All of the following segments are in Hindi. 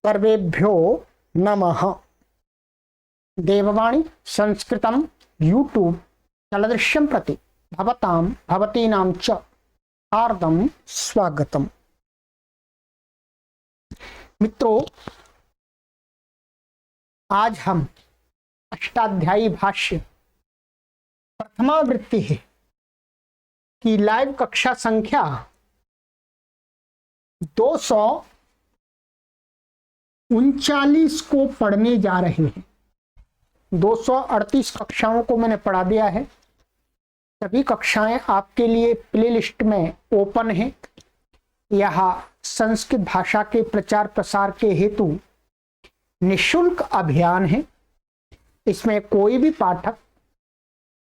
सर्वेभ्यो नमः। देववाणी संस्कृतं यूट्यूब चलदृश्यं प्रति भवतीनां च हार्दं स्वागतम्। मित्रों, आज हम अष्टाध्यायी भाष्य प्रथमावृत्ति है की लाइव कक्षा संख्या 239 को पढ़ने जा रहे हैं। 238 कक्षाओं को मैंने पढ़ा दिया है। सभी कक्षाएं आपके लिए प्लेलिस्ट में ओपन हैं। यह संस्कृत भाषा के प्रचार प्रसार के हेतु निशुल्क अभियान है। इसमें कोई भी पाठक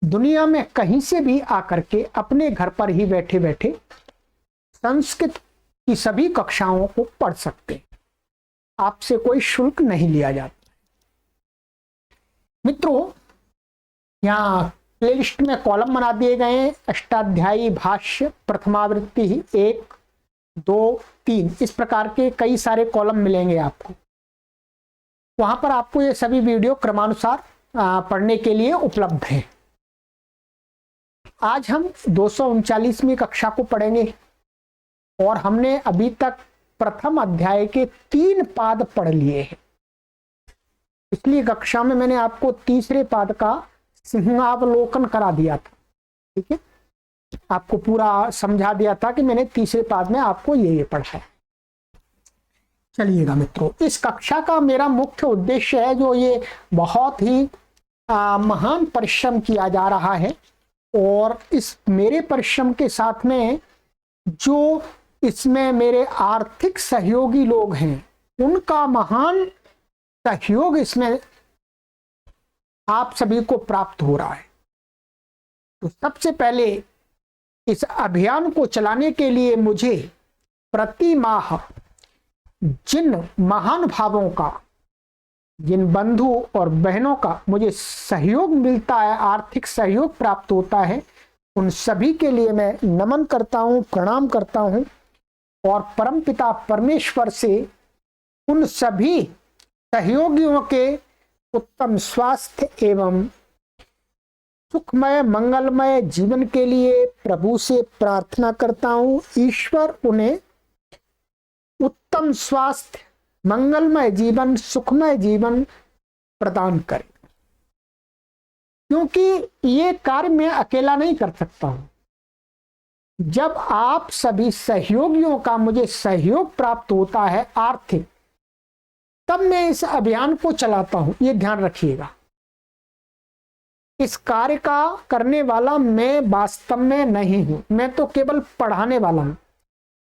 दुनिया में कहीं से भी आकर के अपने घर पर ही बैठे बैठे संस्कृत की सभी कक्षाओं को पढ़ सकते हैं। आपसे कोई शुल्क नहीं लिया जाता। मित्रों, यहाँ प्लेलिस्ट में कॉलम बना दिए गए हैं। अष्टाध्यायी भाष्य प्रथमावृत्ति 1, 2, 3 इस प्रकार के कई सारे कॉलम मिलेंगे आपको। वहां पर आपको ये सभी वीडियो क्रमानुसार पढ़ने के लिए उपलब्ध है। आज हम 239वीं कक्षा को पढ़ेंगे और हमने अभी तक प्रथम अध्याय के 3 पाद पढ़ लिए हैं। पिछली कक्षा में मैंने आपको तीसरे पाद का सिंहावलोकन करा दिया था। ठीक है, आपको पूरा समझा दिया था कि मैंने तीसरे पाद में आपको ये पढ़ा है। चलिएगा मित्रों, इस कक्षा का मेरा मुख्य उद्देश्य है, जो ये बहुत ही महान परिश्रम किया जा रहा है और इस मेरे परिश्रम के साथ में जो इसमें मेरे आर्थिक सहयोगी लोग हैं, उनका महान सहयोग इसमें आप सभी को प्राप्त हो रहा है। तो सबसे पहले इस अभियान को चलाने के लिए मुझे प्रति माह जिन महानुभावों का, जिन बंधु और बहनों का मुझे सहयोग मिलता है, आर्थिक सहयोग प्राप्त होता है, उन सभी के लिए मैं नमन करता हूं, प्रणाम करता हूं और परमपिता परमेश्वर से उन सभी सहयोगियों के उत्तम स्वास्थ्य एवं सुखमय मंगलमय जीवन के लिए प्रभु से प्रार्थना करता हूं। ईश्वर उन्हें उत्तम स्वास्थ्य, मंगलमय जीवन, सुखमय जीवन प्रदान करे, क्योंकि ये कार्य मैं अकेला नहीं कर सकता हूं। जब आप सभी सहयोगियों का मुझे सहयोग प्राप्त होता है आर्थिक, तब मैं इस अभियान को चलाता हूं। ये ध्यान रखिएगा। इस कार्य का करने वाला मैं वास्तव में नहीं हूं, मैं तो केवल पढ़ाने वाला हूं।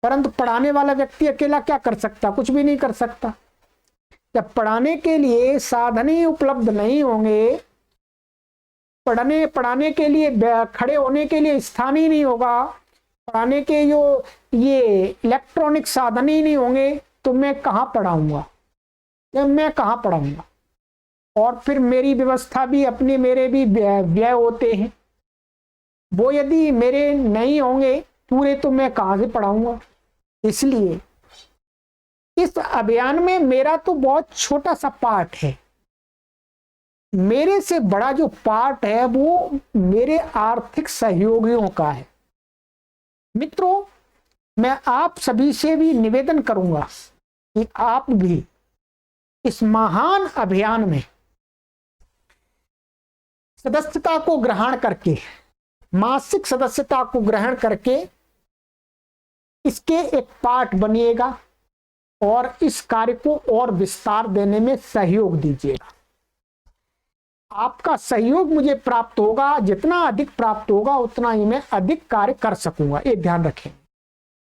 परंतु पढ़ाने वाला व्यक्ति अकेला क्या कर सकता? कुछ भी नहीं कर सकता। जब पढ़ाने के लिए साधन ही उपलब्ध नहीं होंगे, पढ़ाने के लिए खड़े होने के लिए स्थान ही नहीं होगा, पढ़ाने के जो ये इलेक्ट्रॉनिक साधन ही नहीं होंगे, तो मैं कहाँ पढ़ाऊंगा या मैं कहाँ पढ़ाऊंगा? और फिर मेरी व्यवस्था भी अपने, मेरे भी व्यय होते हैं, वो यदि मेरे नहीं होंगे पूरे, तो मैं कहाँ से पढ़ाऊंगा? इसलिए इस अभियान में मेरा तो बहुत छोटा सा पार्ट है। मेरे से बड़ा जो पार्ट है वो मेरे आर्थिक सहयोगियों का है। मित्रों, मैं आप सभी से भी निवेदन करूंगा कि आप भी इस महान अभियान में सदस्यता को ग्रहण करके, मासिक सदस्यता को ग्रहण करके इसके एक पार्ट बनिएगा और इस कार्य को और विस्तार देने में सहयोग दीजिएगा। आपका सहयोग मुझे प्राप्त होगा, जितना अधिक प्राप्त होगा उतना ही मैं अधिक कार्य कर सकूंगा, ये ध्यान रखें।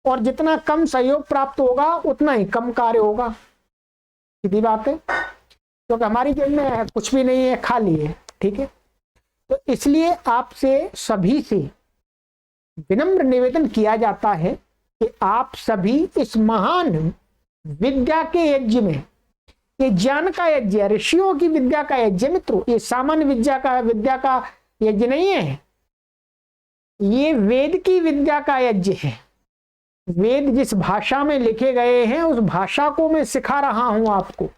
और जितना कम सहयोग प्राप्त होगा उतना ही कम कार्य होगा। सीधी बात है, क्योंकि हमारी जेब में कुछ भी नहीं है, खाली है। ठीक है, तो इसलिए आपसे सभी से विनम्र निवेदन किया जाता है कि आप सभी इस महान विद्या के यज्ञ में, ये ज्ञान का यज्ञ है, ऋषियों की विद्या का यज्ञ। मित्रों, ये सामान्य विद्या का यज्ञ नहीं है, ये वेद की विद्या का यज्ञ है। वेद जिस भाषा में लिखे गए हैं उस भाषा को मैं सिखा रहा हूं आपको,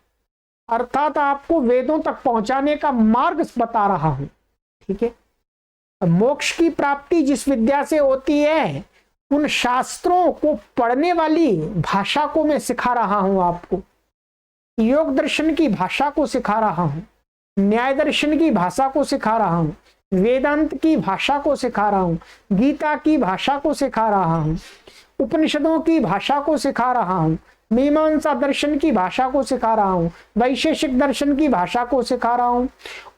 अर्थात आपको वेदों तक पहुंचाने का मार्ग बता रहा हूं। ठीक है, मोक्ष की प्राप्ति जिस विद्या से होती है उन शास्त्रों को पढ़ने वाली भाषा को मैं सिखा रहा हूं आपको। योग दर्शन की भाषा को सिखा रहा हूं, न्याय दर्शन की भाषा को सिखा रहा हूं, वेदांत की भाषा को सिखा रहा हूं, गीता की भाषा को सिखा रहा हूं, उपनिषदों की भाषा को सिखा रहा हूं, मीमांसा दर्शन की भाषा को सिखा रहा हूं, वैशेषिक दर्शन की भाषा को सिखा रहा हूं,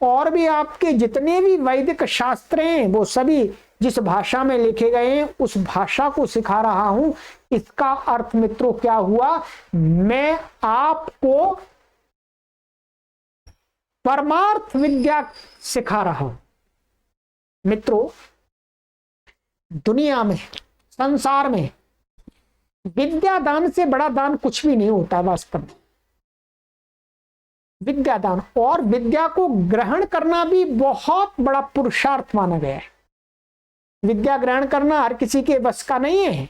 और भी आपके जितने भी वैदिक शास्त्र हैं वो सभी जिस भाषा में लिखे गए हैं उस भाषा को सिखा रहा हूं। इसका अर्थ मित्रों क्या हुआ, मैं आपको परमार्थ विद्या सिखा रहा हूं। मित्रों, दुनिया में, संसार में विद्या दान से बड़ा दान कुछ भी नहीं होता वास्तव में। विद्या दान और विद्या को ग्रहण करना भी बहुत बड़ा पुरुषार्थ माना गया है। विद्या ग्रहण करना हर किसी के बस का नहीं है।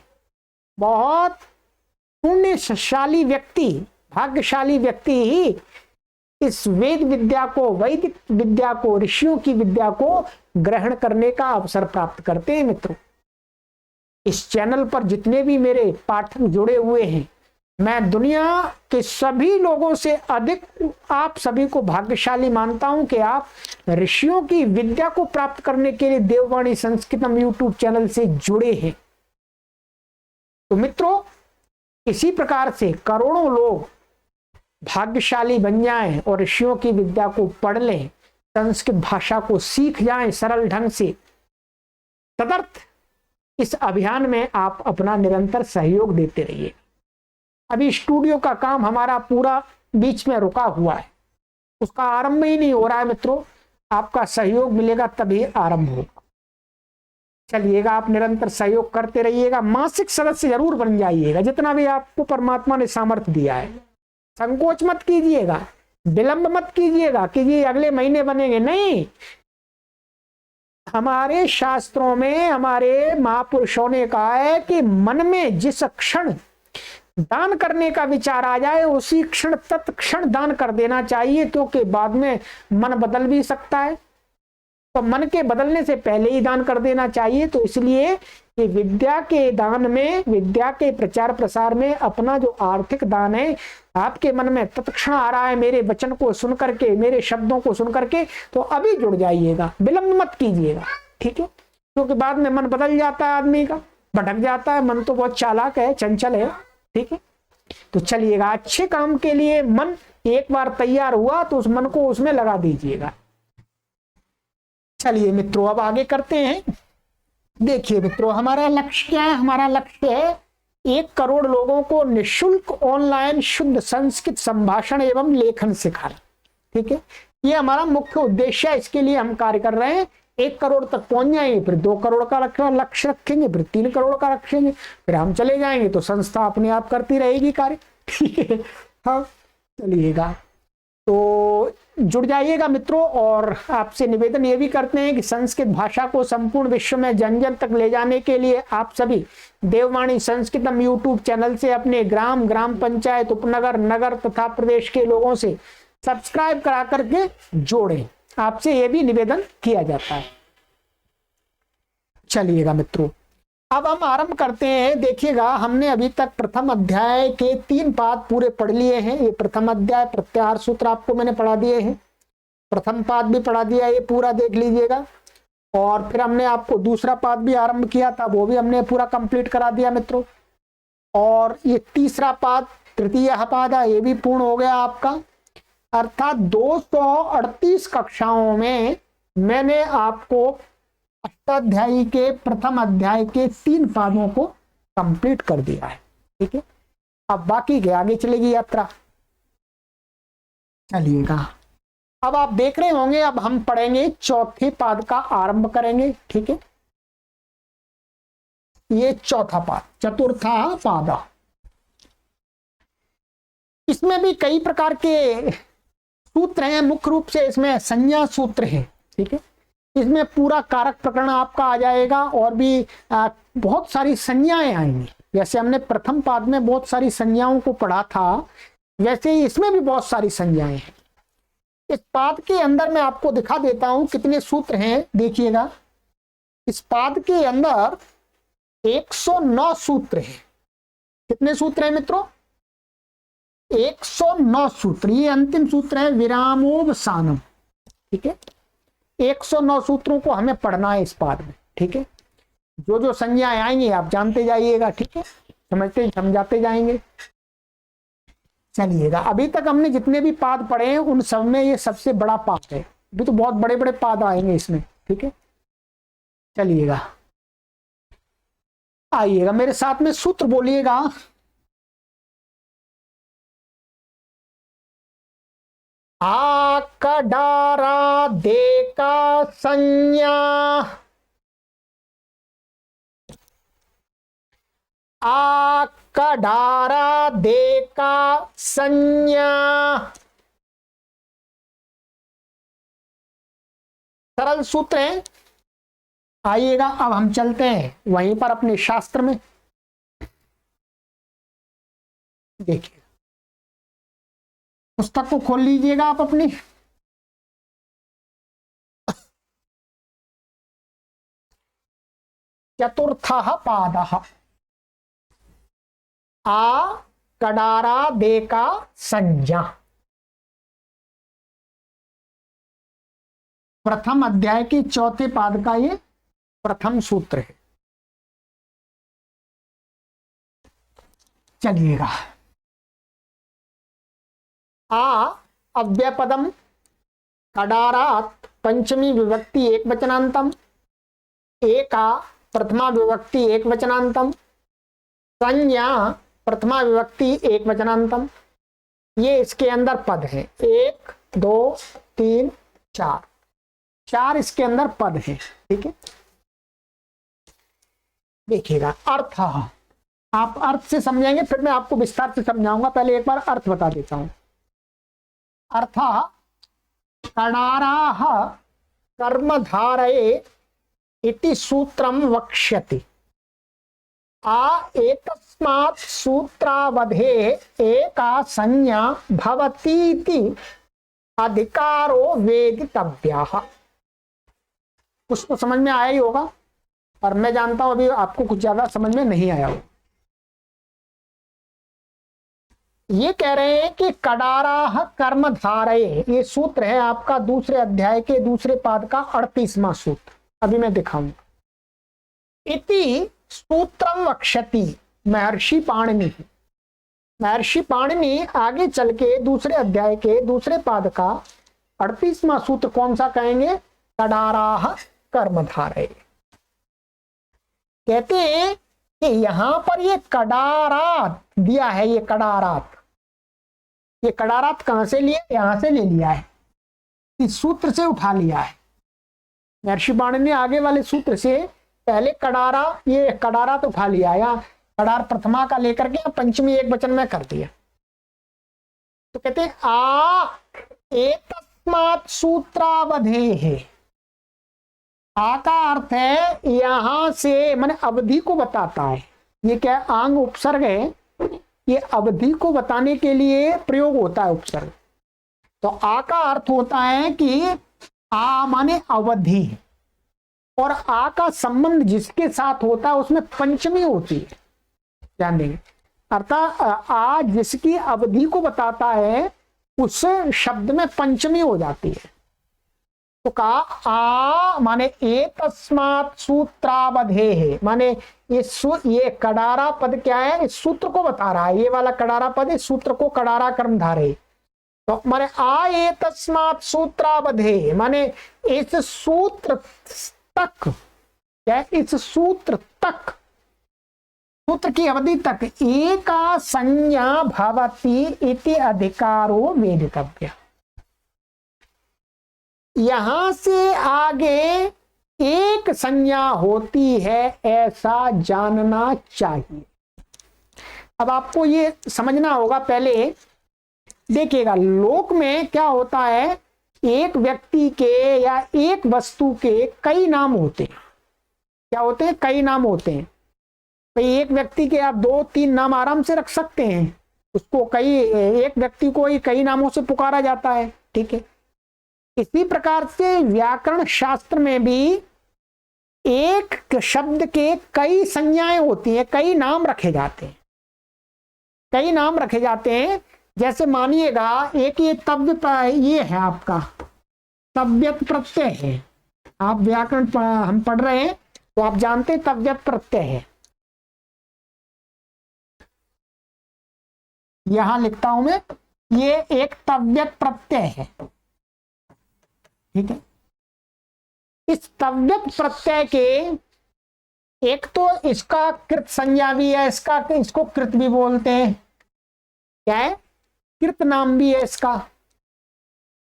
बहुत पुण्यशाली व्यक्ति, भाग्यशाली व्यक्ति ही इस वेद विद्या को, वैदिक विद्या को, ऋषियों की विद्या को ग्रहण करने का अवसर प्राप्त करते हैं। मित्रों, इस चैनल पर जितने भी मेरे पाठक जुड़े हुए हैं, मैं दुनिया के सभी लोगों से अधिक आप सभी को भाग्यशाली मानता हूं कि आप ऋषियों की विद्या को प्राप्त करने के लिए देववाणी संस्कृतम यूट्यूब चैनल से जुड़े हैं। तो मित्रों, इसी प्रकार से करोड़ों लोग भाग्यशाली बन जाएं और ऋषियों की विद्या को पढ़ लें, संस्कृत भाषा को सीख जाएं सरल ढंग से। तदर्थ इस अभियान में आप अपना निरंतर सहयोग देते रहिए। अभी स्टूडियो का काम हमारा पूरा बीच में रुका हुआ है, उसका आरंभ ही नहीं हो रहा है। मित्रों, आपका सहयोग मिलेगा तभी आरंभ होगा। चलिएगा, आप निरंतर सहयोग करते रहिएगा। मासिक सदस्य जरूर बन जाइएगा, जितना भी आपको परमात्मा ने सामर्थ्य दिया है। संकोच मत कीजिएगा, विलंब मत कीजिएगा कि ये अगले महीने बनेंगे, नहीं। हमारे शास्त्रों में हमारे महापुरुषों ने कहा है कि मन में जिस क्षण दान करने का विचार आ जाए उसी क्षण तत्क्षण दान कर देना चाहिए, क्योंकि बाद में मन बदल भी सकता है। तो मन के बदलने से पहले ही दान कर देना चाहिए। तो इसलिए ये विद्या के दान में, विद्या के प्रचार प्रसार में अपना जो आर्थिक दान है, आपके मन में तत्क्षण आ रहा है मेरे वचन को सुन करके, मेरे शब्दों को सुन करके, तो अभी जुड़ जाइएगा, विलंब मत कीजिएगा। ठीक है, क्योंकि बाद में मन बदल जाता है, आदमी का भटक जाता है। मन तो बहुत चालाक है, चंचल है। ठीक है, तो चलिएगा, अच्छे काम के लिए मन एक बार तैयार हुआ तो उस मन को उसमें लगा दीजिएगा। चलिए मित्रों, अब आगे करते हैं। देखिए मित्रों, हमारा लक्ष्य क्या है? हमारा लक्ष्य है 1 करोड़ लोगों को निःशुल्क ऑनलाइन शुद्ध संस्कृत संभाषण एवं लेखन सिखाना। ठीक है, ये हमारा मुख्य उद्देश्य है। इसके लिए हम कार्य कर रहे हैं। 1 करोड़ तक पहुंच जाएंगे, फिर 2 करोड़ का लक्ष्य रखेंगे, फिर 3 करोड़ का रखेंगे, फिर हम चले जाएंगे तो संस्था अपने आप करती रहेगी कार्य। ठीक है, हाँ, चलिएगा, तो जुड़ जाइएगा मित्रों। और आपसे निवेदन ये भी करते हैं कि संस्कृत भाषा को संपूर्ण विश्व में जन जन तक ले जाने के लिए आप सभी देववाणी संस्कृतम यूट्यूब चैनल से अपने ग्राम, ग्राम पंचायत, उपनगर, नगर तथा प्रदेश के लोगों से सब्सक्राइब करा करके जोड़ें। आपसे यह भी निवेदन किया जाता है। चलिएगा मित्रों, अब हम आरंभ करते हैं। देखिएगा, हमने अभी तक प्रथम अध्याय के 3 पाद पूरे पढ़ लिए हैं। ये प्रथम अध्याय प्रत्याहार सूत्र आपको मैंने पढ़ा दिए हैं, प्रथम पाद भी पढ़ा दिया, ये पूरा देख लीजिएगा। और फिर हमने आपको दूसरा पाद भी आरंभ किया था, वो भी हमने पूरा कंप्लीट करा दिया मित्रों। और ये तीसरा पाद, तृतीय पाद है, ये भी पूर्ण हो गया आपका। अर्थात 238 कक्षाओं में मैंने आपको अष्टाध्यायी के प्रथम अध्याय के 3 पादों को कंप्लीट कर दिया है। ठीक है, अब बाकी के आगे चलेगी यात्रा। चलिएगा, अब आप देख रहे होंगे, अब हम पढ़ेंगे चौथे पाद का आरंभ करेंगे। ठीक है, ये चौथा पाद, चतुर्था पाद। इसमें भी कई प्रकार के सूत्र हैं, मुख्य रूप से इसमें संज्ञा सूत्र है। ठीक है, इसमें पूरा कारक प्रकरण आपका आ जाएगा और भी बहुत सारी संज्ञाएं आएंगी। जैसे हमने प्रथम पाद में बहुत सारी संज्ञाओं को पढ़ा था, वैसे ही इसमें भी बहुत सारी संज्ञाएं हैं। इस पाद के अंदर मैं आपको दिखा देता हूं कितने सूत्र हैं, देखिएगा। इस पाद के अंदर 109 सूत्र हैं। कितने सूत्र हैं मित्रों? 109 सूत्र। ये अंतिम सूत्र है विरामोवसानम, ठीक है। 109 सूत्रों को हमें पढ़ना है इस पाद में, ठीक है। जो जो संज्ञाएं आएंगी आप जानते जाइएगा, ठीक है, समझाते जाएंगे। चलिएगा, अभी तक हमने जितने भी पाद पढ़े हैं उन सब में ये सबसे बड़ा पाद है। अभी तो बहुत बड़े बड़े पाद आएंगे इसमें, ठीक है। चलिएगा, आइएगा मेरे साथ में सूत्र बोलिएगा। आ कडारा दे का संज्ञा, आ कडारा दे का संज्ञा। सरल सूत्र है। आइएगा, अब हम चलते हैं वहीं पर अपने शास्त्र में। देखिए, पुस्तक को खोल लीजिएगा आप अपनी। चतुर्थः पादः, आ कडारा दे का संज्ञा। प्रथम अध्याय के चौथे पाद का ये प्रथम सूत्र है। चलिएगा, आ अव्ययपदम कडारात पंचमी विभक्ति एक वचनांतम, एका प्रथमा विभक्ति एक वचनांतम, संज्ञा प्रथमा विभक्ति एक वचनांतम। ये इसके अंदर पद है, 1 2 3 4, 4 इसके अंदर पद है, ठीक है। देखिएगा, अर्थ, आप अर्थ से समझेंगे, फिर मैं आपको विस्तार से समझाऊंगा। पहले एक बार अर्थ बता देता हूं। अर्थ, कडाराः कर्मधारये इति सूत्रम वक्ष्यति। आ एतस्मात् सूत्रावधे एका संज्ञा भवतीति अधिकारो वेदितव्यः। कुछ तो समझ में आया ही होगा, और मैं जानता हूं अभी आपको कुछ ज्यादा समझ में नहीं आया हो। ये कह रहे हैं कि कडाराः कर्मधारये, ये सूत्र है आपका दूसरे अध्याय के दूसरे पाद का 38वां सूत्र। अभी मैं दिखाऊंगा। इति सूत्रम वक्ष्यति, महर्षि पाणिनि। महर्षि पाणिनि आगे चल के दूसरे अध्याय के दूसरे पाद का 38वां सूत्र कौन सा कहेंगे? कडाराः कर्मधारये। कहते हैं कि यहां पर ये कडारात दिया है, ये कडारात, ये कडारात कहां से लिया? यहां से ले लिया है, इस सूत्र से उठा लिया है। महर्षि पाणिनि ने आगे वाले सूत्र से पहले कडारा, ये कडारात उठा लिया, यहाँ कडार प्रथमा का लेकर के पंचमी एक वचन में कर दिया। तो कहते हैं आ एतस्मात् सूत्रावधेः। आ का अर्थ है यहां से, माने अवधि को बताता है। ये क्या आंग उपसर्ग है, ये अवधि को बताने के लिए प्रयोग होता है उपसर्ग। तो आ का अर्थ होता है कि आ माने अवधि, और आ का संबंध जिसके साथ होता है उसमें पंचमी होती है, ध्यान देंगे। अर्थात आ जिसकी अवधि को बताता है उस शब्द में पंचमी हो जाती है। तो कहा आ माने एतस्मात् सूत्रावधेः, माने ये कडारा पद क्या है? इस सूत्र को बता रहा है। ये वाला कडारा पद इस सूत्र को कडारा कर्मधारये। तो माने आ एतस्मात् सूत्रावधेः, माने इस सूत्र तक, क्या इस सूत्र तक, सूत्र की अवधि तक एका संज्ञा भवति इति अधिकारो वेदितव्य। यहां से आगे एक संज्ञा होती है ऐसा जानना चाहिए। अब आपको ये समझना होगा। पहले देखिएगा, लोक में क्या होता है, एक व्यक्ति के या एक वस्तु के कई नाम होते हैं। क्या होते हैं? कई नाम होते हैं। तो एक व्यक्ति के आप 2-3 नाम आराम से रख सकते हैं, उसको कई, एक व्यक्ति को ही कई नामों से पुकारा जाता है, ठीक है। इसी प्रकार से व्याकरण शास्त्र में भी एक शब्द के कई संज्ञाएं होती हैं, कई नाम रखे जाते हैं, कई नाम रखे जाते हैं। जैसे मानिएगा एक ये तव्य, ये है आपका तव्यत प्रत्यय है, आप व्याकरण हम पढ़ रहे हैं तो आप जानते हैं तव्यत प्रत्यय है। यहां लिखता हूं मैं, ये एक तव्यत प्रत्यय है, ठीक है। इस तव्यत प्रत्यय के एक तो इसका कृत संज्ञा भी है, इसको कृत भी बोलते हैं, क्या है, कृत नाम भी है इसका,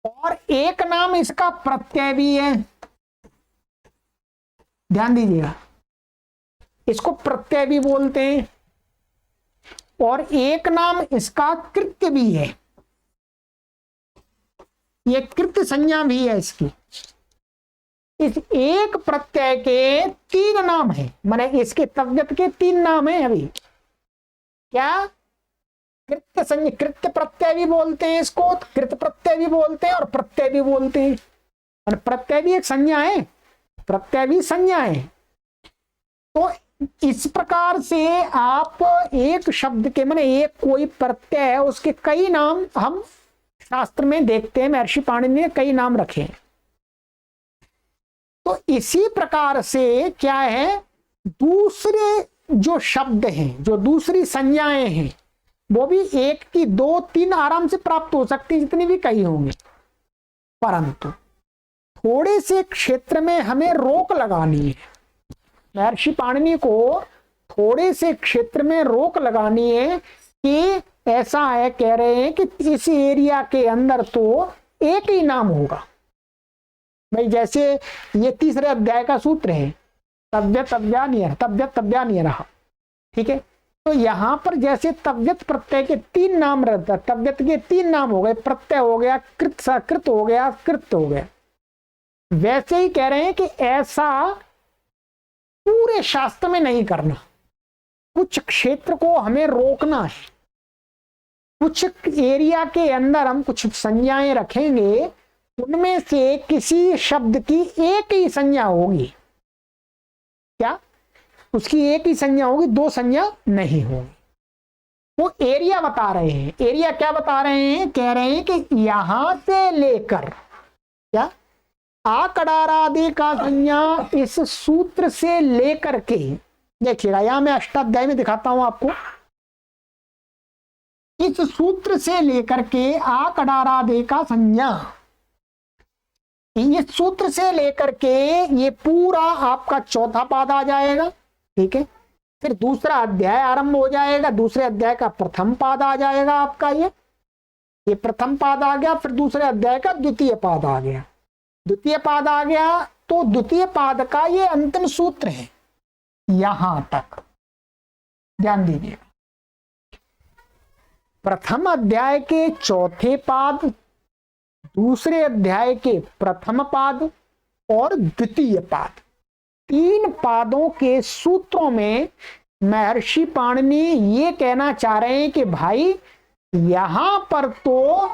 और एक नाम इसका प्रत्यय भी है, ध्यान दीजिएगा, इसको प्रत्यय भी बोलते हैं, और एक नाम इसका कृत्य भी है, ये कृत्य संज्ञा भी है इसकी। इस एक प्रत्यय के 3 नाम है, माने इसके तव्यत के 3 नाम है। अभी क्या, कृत्य संज्ञा, कृत्य प्रत्यय भी बोलते हैं इसको, कृत प्रत्यय भी बोलते हैं और प्रत्यय भी बोलते हैं, और प्रत्यय भी एक संज्ञा है, प्रत्यय भी संज्ञा है। तो इस प्रकार से आप एक शब्द के, माने एक कोई प्रत्यय है उसके कई नाम हम शास्त्र में देखते हैं, महर्षि पाणिनि ने कई नाम रखे हैं। तो इसी प्रकार से क्या है, दूसरे जो शब्द हैं, जो दूसरी संज्ञाएं हैं, वो भी 1 की 2-3 आराम से प्राप्त हो सकती, जितनी भी कही होंगी, परंतु थोड़े से क्षेत्र में हमें रोक लगानी है। महर्षि पाणिनि को थोड़े से क्षेत्र में रोक लगानी है कि ऐसा है, कह रहे हैं कि इस एरिया के अंदर तो एक ही नाम होगा। भाई जैसे ये 3रे अध्याय का सूत्र है, तव्यत तव्या नहीं रहा, ठीक है। तो यहां पर जैसे तव्यत प्रत्यय के 3 नाम रहता, तव्यत के 3 नाम हो गए, प्रत्यय हो गया, कृत हो गया, कृत्य हो गया, वैसे ही कह रहे हैं कि ऐसा पूरे शास्त्र में नहीं करना, कुछ क्षेत्र को हमें रोकना है, कुछ एरिया के अंदर हम कुछ संज्ञाएं रखेंगे, उनमें से किसी शब्द की एक ही संज्ञा होगी, क्या, उसकी एक ही संज्ञा होगी, 2 संज्ञा नहीं होगी। वो एरिया बता रहे हैं, एरिया क्या बता रहे हैं, कह रहे हैं कि यहां से लेकर, क्या, आकड़ार आदि का संज्ञा इस सूत्र से लेकर के, देखिएगा यहां मैं अष्टाध्याय में दिखाता हूं आपको, इस सूत्र से लेकर के आकड़ार आदि का संज्ञा, इस सूत्र से लेकर के ये पूरा आपका 4था पाद आ जाएगा, ठीक है। फिर दूसरा अध्याय आरंभ हो जाएगा, दूसरे अध्याय का प्रथम पाद आ जाएगा आपका, ये प्रथम पाद आ गया, फिर दूसरे अध्याय का द्वितीय पाद आ गया, द्वितीय पाद आ गया, तो द्वितीय पाद का ये अंतिम सूत्र है यहां तक, ध्यान दीजिएगा। प्रथम अध्याय के 4थे पाद, दूसरे अध्याय के प्रथम पाद और द्वितीय पाद, 3 पादों के सूत्रों में महर्षि पाणिनि ये कहना चाह रहे हैं कि भाई यहां पर तो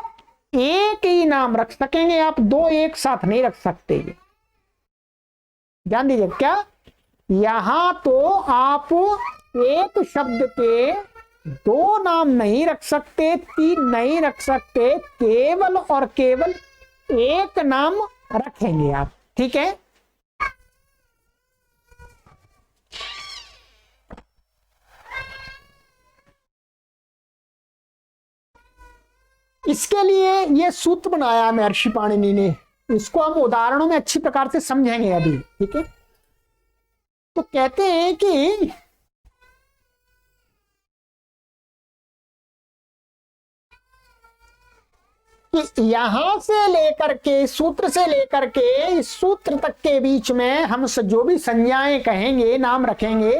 एक ही नाम रख सकेंगे आप, 2 एक साथ नहीं रख सकते। ध्यान दीजिए, क्या, यहां तो आप एक शब्द के 2 नाम नहीं रख सकते, 3 नहीं रख सकते, केवल और केवल एक नाम रखेंगे आप, ठीक है। इसके लिए यह सूत्र बनाया महर्षि पाणिनि ने, इसको हम उदाहरणों में अच्छी प्रकार से समझेंगे अभी, ठीक है। तो कहते हैं कि यहां से लेकर के, सूत्र से लेकर के इस सूत्र तक के बीच में हम जो भी संज्ञाएं कहेंगे, नाम रखेंगे,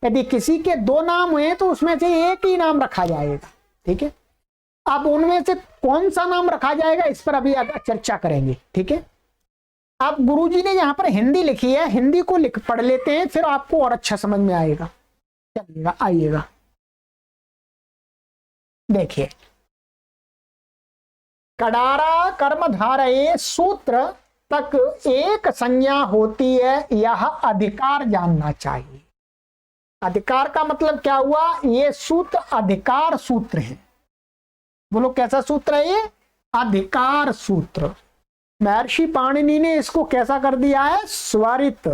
यदि किसी के 2 नाम हुए तो उसमें से एक ही नाम रखा जाएगा, ठीक है। अब उनमें से कौन सा नाम रखा जाएगा इस पर अभी चर्चा करेंगे, ठीक है। अब गुरुजी ने यहाँ पर हिंदी लिखी है, हिंदी को पढ़ लेते हैं, फिर आपको और अच्छा समझ में आएगा। चलिएगा, आइएगा देखिए, कडारा कर्मधारये सूत्र तक एक संज्ञा होती है, यह अधिकार जानना चाहिए। अधिकार का मतलब क्या हुआ, ये सूत्र अधिकार सूत्र है। बोलो कैसा सूत्र है ये, अधिकार सूत्र। महर्षि पाणिनि ने इसको कैसा कर दिया है, स्वरित।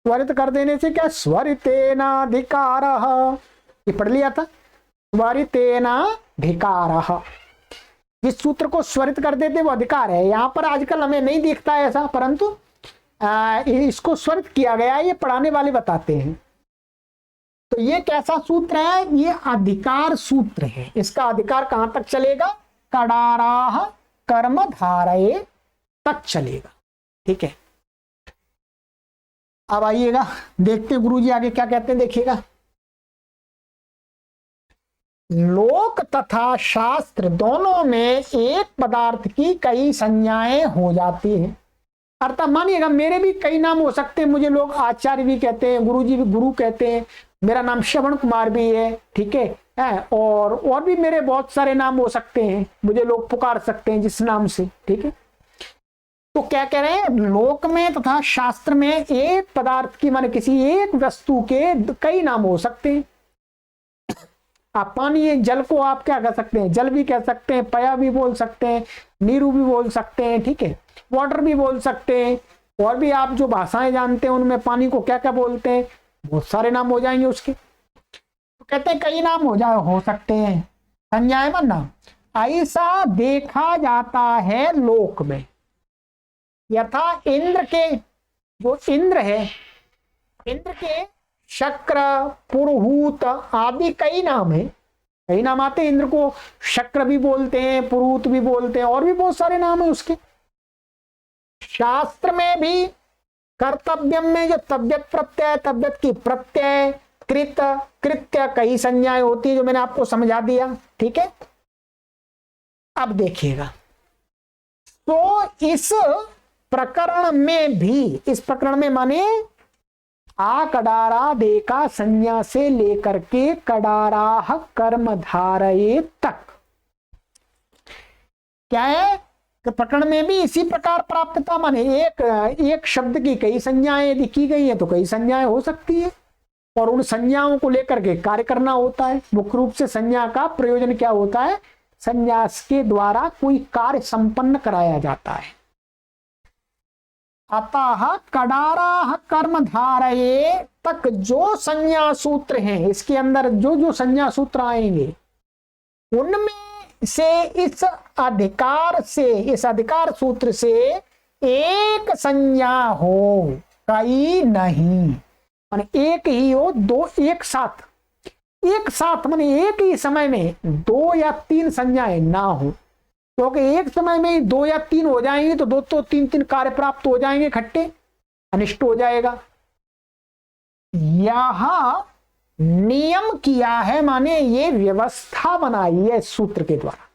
स्वरित कर देने से क्या, स्वरितेनाधिकारः, ये पढ़ लिया था, स्वरितेनाधिकारः। जिस सूत्र को स्वरित कर देते वो अधिकार है। यहां पर आजकल हमें नहीं दिखता है ऐसा, परंतु इसको स्वरित किया गया है, ये पढ़ाने वाले बताते हैं। तो ये कैसा सूत्र है, ये अधिकार सूत्र है। इसका अधिकार कहां तक चलेगा, कडाराह कर्मधारये तक चलेगा। ठीक है, अब आइएगा देखते हैं गुरुजी आगे क्या कहते हैं, देखिएगा। लोक तथा शास्त्र दोनों में एक पदार्थ की कई संज्ञाएं हो जाती हैं। अर्थात मानिएगा मेरे भी कई नाम हो सकते हैं, मुझे लोग आचार्य भी कहते हैं, गुरुजी भी गुरु कहते हैं, मेरा नाम श्रवण कुमार भी है, ठीक है, और भी मेरे बहुत सारे नाम हो सकते हैं, मुझे लोग पुकार सकते हैं जिस नाम से। ठीक है, तो क्या कह रहे हैं, लोक में तथा शास्त्र में एक पदार्थ की माने किसी एक वस्तु के कई नाम हो सकते हैं। आप पानी, जल को आप क्या कह सकते हैं, जल भी कह सकते हैं, पया भी बोल सकते हैं, नीरू भी बोल सकते हैं, ठीक है, वाटर भी बोल सकते हैं, और भी आप जो भाषाएं जानते हैं उनमें पानी को क्या क्या बोलते हैं, बहुत सारे नाम हो जाएंगे उसके। तो कहते हैं कई नाम हो सकते हैं, संज्ञाएं मन नाम। ऐसा देखा जाता है लोक में, यथा इंद्र के, जो इंद्र है, इंद्र के शक्र पुरुहूत आदि कई नाम है, कई नाम आते हैं। इंद्र को शक्र भी बोलते हैं, पुरुहूत भी बोलते हैं, और भी बहुत सारे नाम है उसके। शास्त्र में भी कर्तव्यम में जो तब्यत प्रत्यय, तब्यत की प्रत्यय, कृत, कृत्य, कई संज्ञाएं होती है, जो मैंने आपको समझा दिया। ठीक है, अब देखिएगा, तो इस प्रकरण में भी, इस प्रकरण में माने आ कडारा देखा संज्ञा से लेकर के कडाराह कर्मधारये तक, क्या है, प्रकरण में भी इसी प्रकार प्राप्तता माने एक शब्द की कई संज्ञाएं यदि की गई है तो कई संज्ञाएं हो सकती है, और उन संज्ञाओं को लेकर के कार्य करना होता है। मुख्य रूप से संज्ञा का प्रयोजन क्या होता है, संज्ञा के द्वारा कोई कार्य संपन्न कराया जाता है। अतः कडाराह कर्मधारये तक जो संज्ञा सूत्र हैं, इसके अंदर जो जो संज्ञा सूत्र आएंगे उनमें से इस अधिकार से, इस अधिकार सूत्र से एक संज्ञा हो, कई नहीं, माने एक ही हो, दो एक साथ, एक साथ माने एक ही समय में दो या तीन संज्ञाएं ना हो, क्योंकि एक समय में दो या तीन हो जाएंगे तो दो तो तीन तीन कार्य प्राप्त हो जाएंगे, इकट्ठे अनिष्ट हो जाएगा। यह नियम किया है, माने ये व्यवस्था बनाई है सूत्र के द्वारा।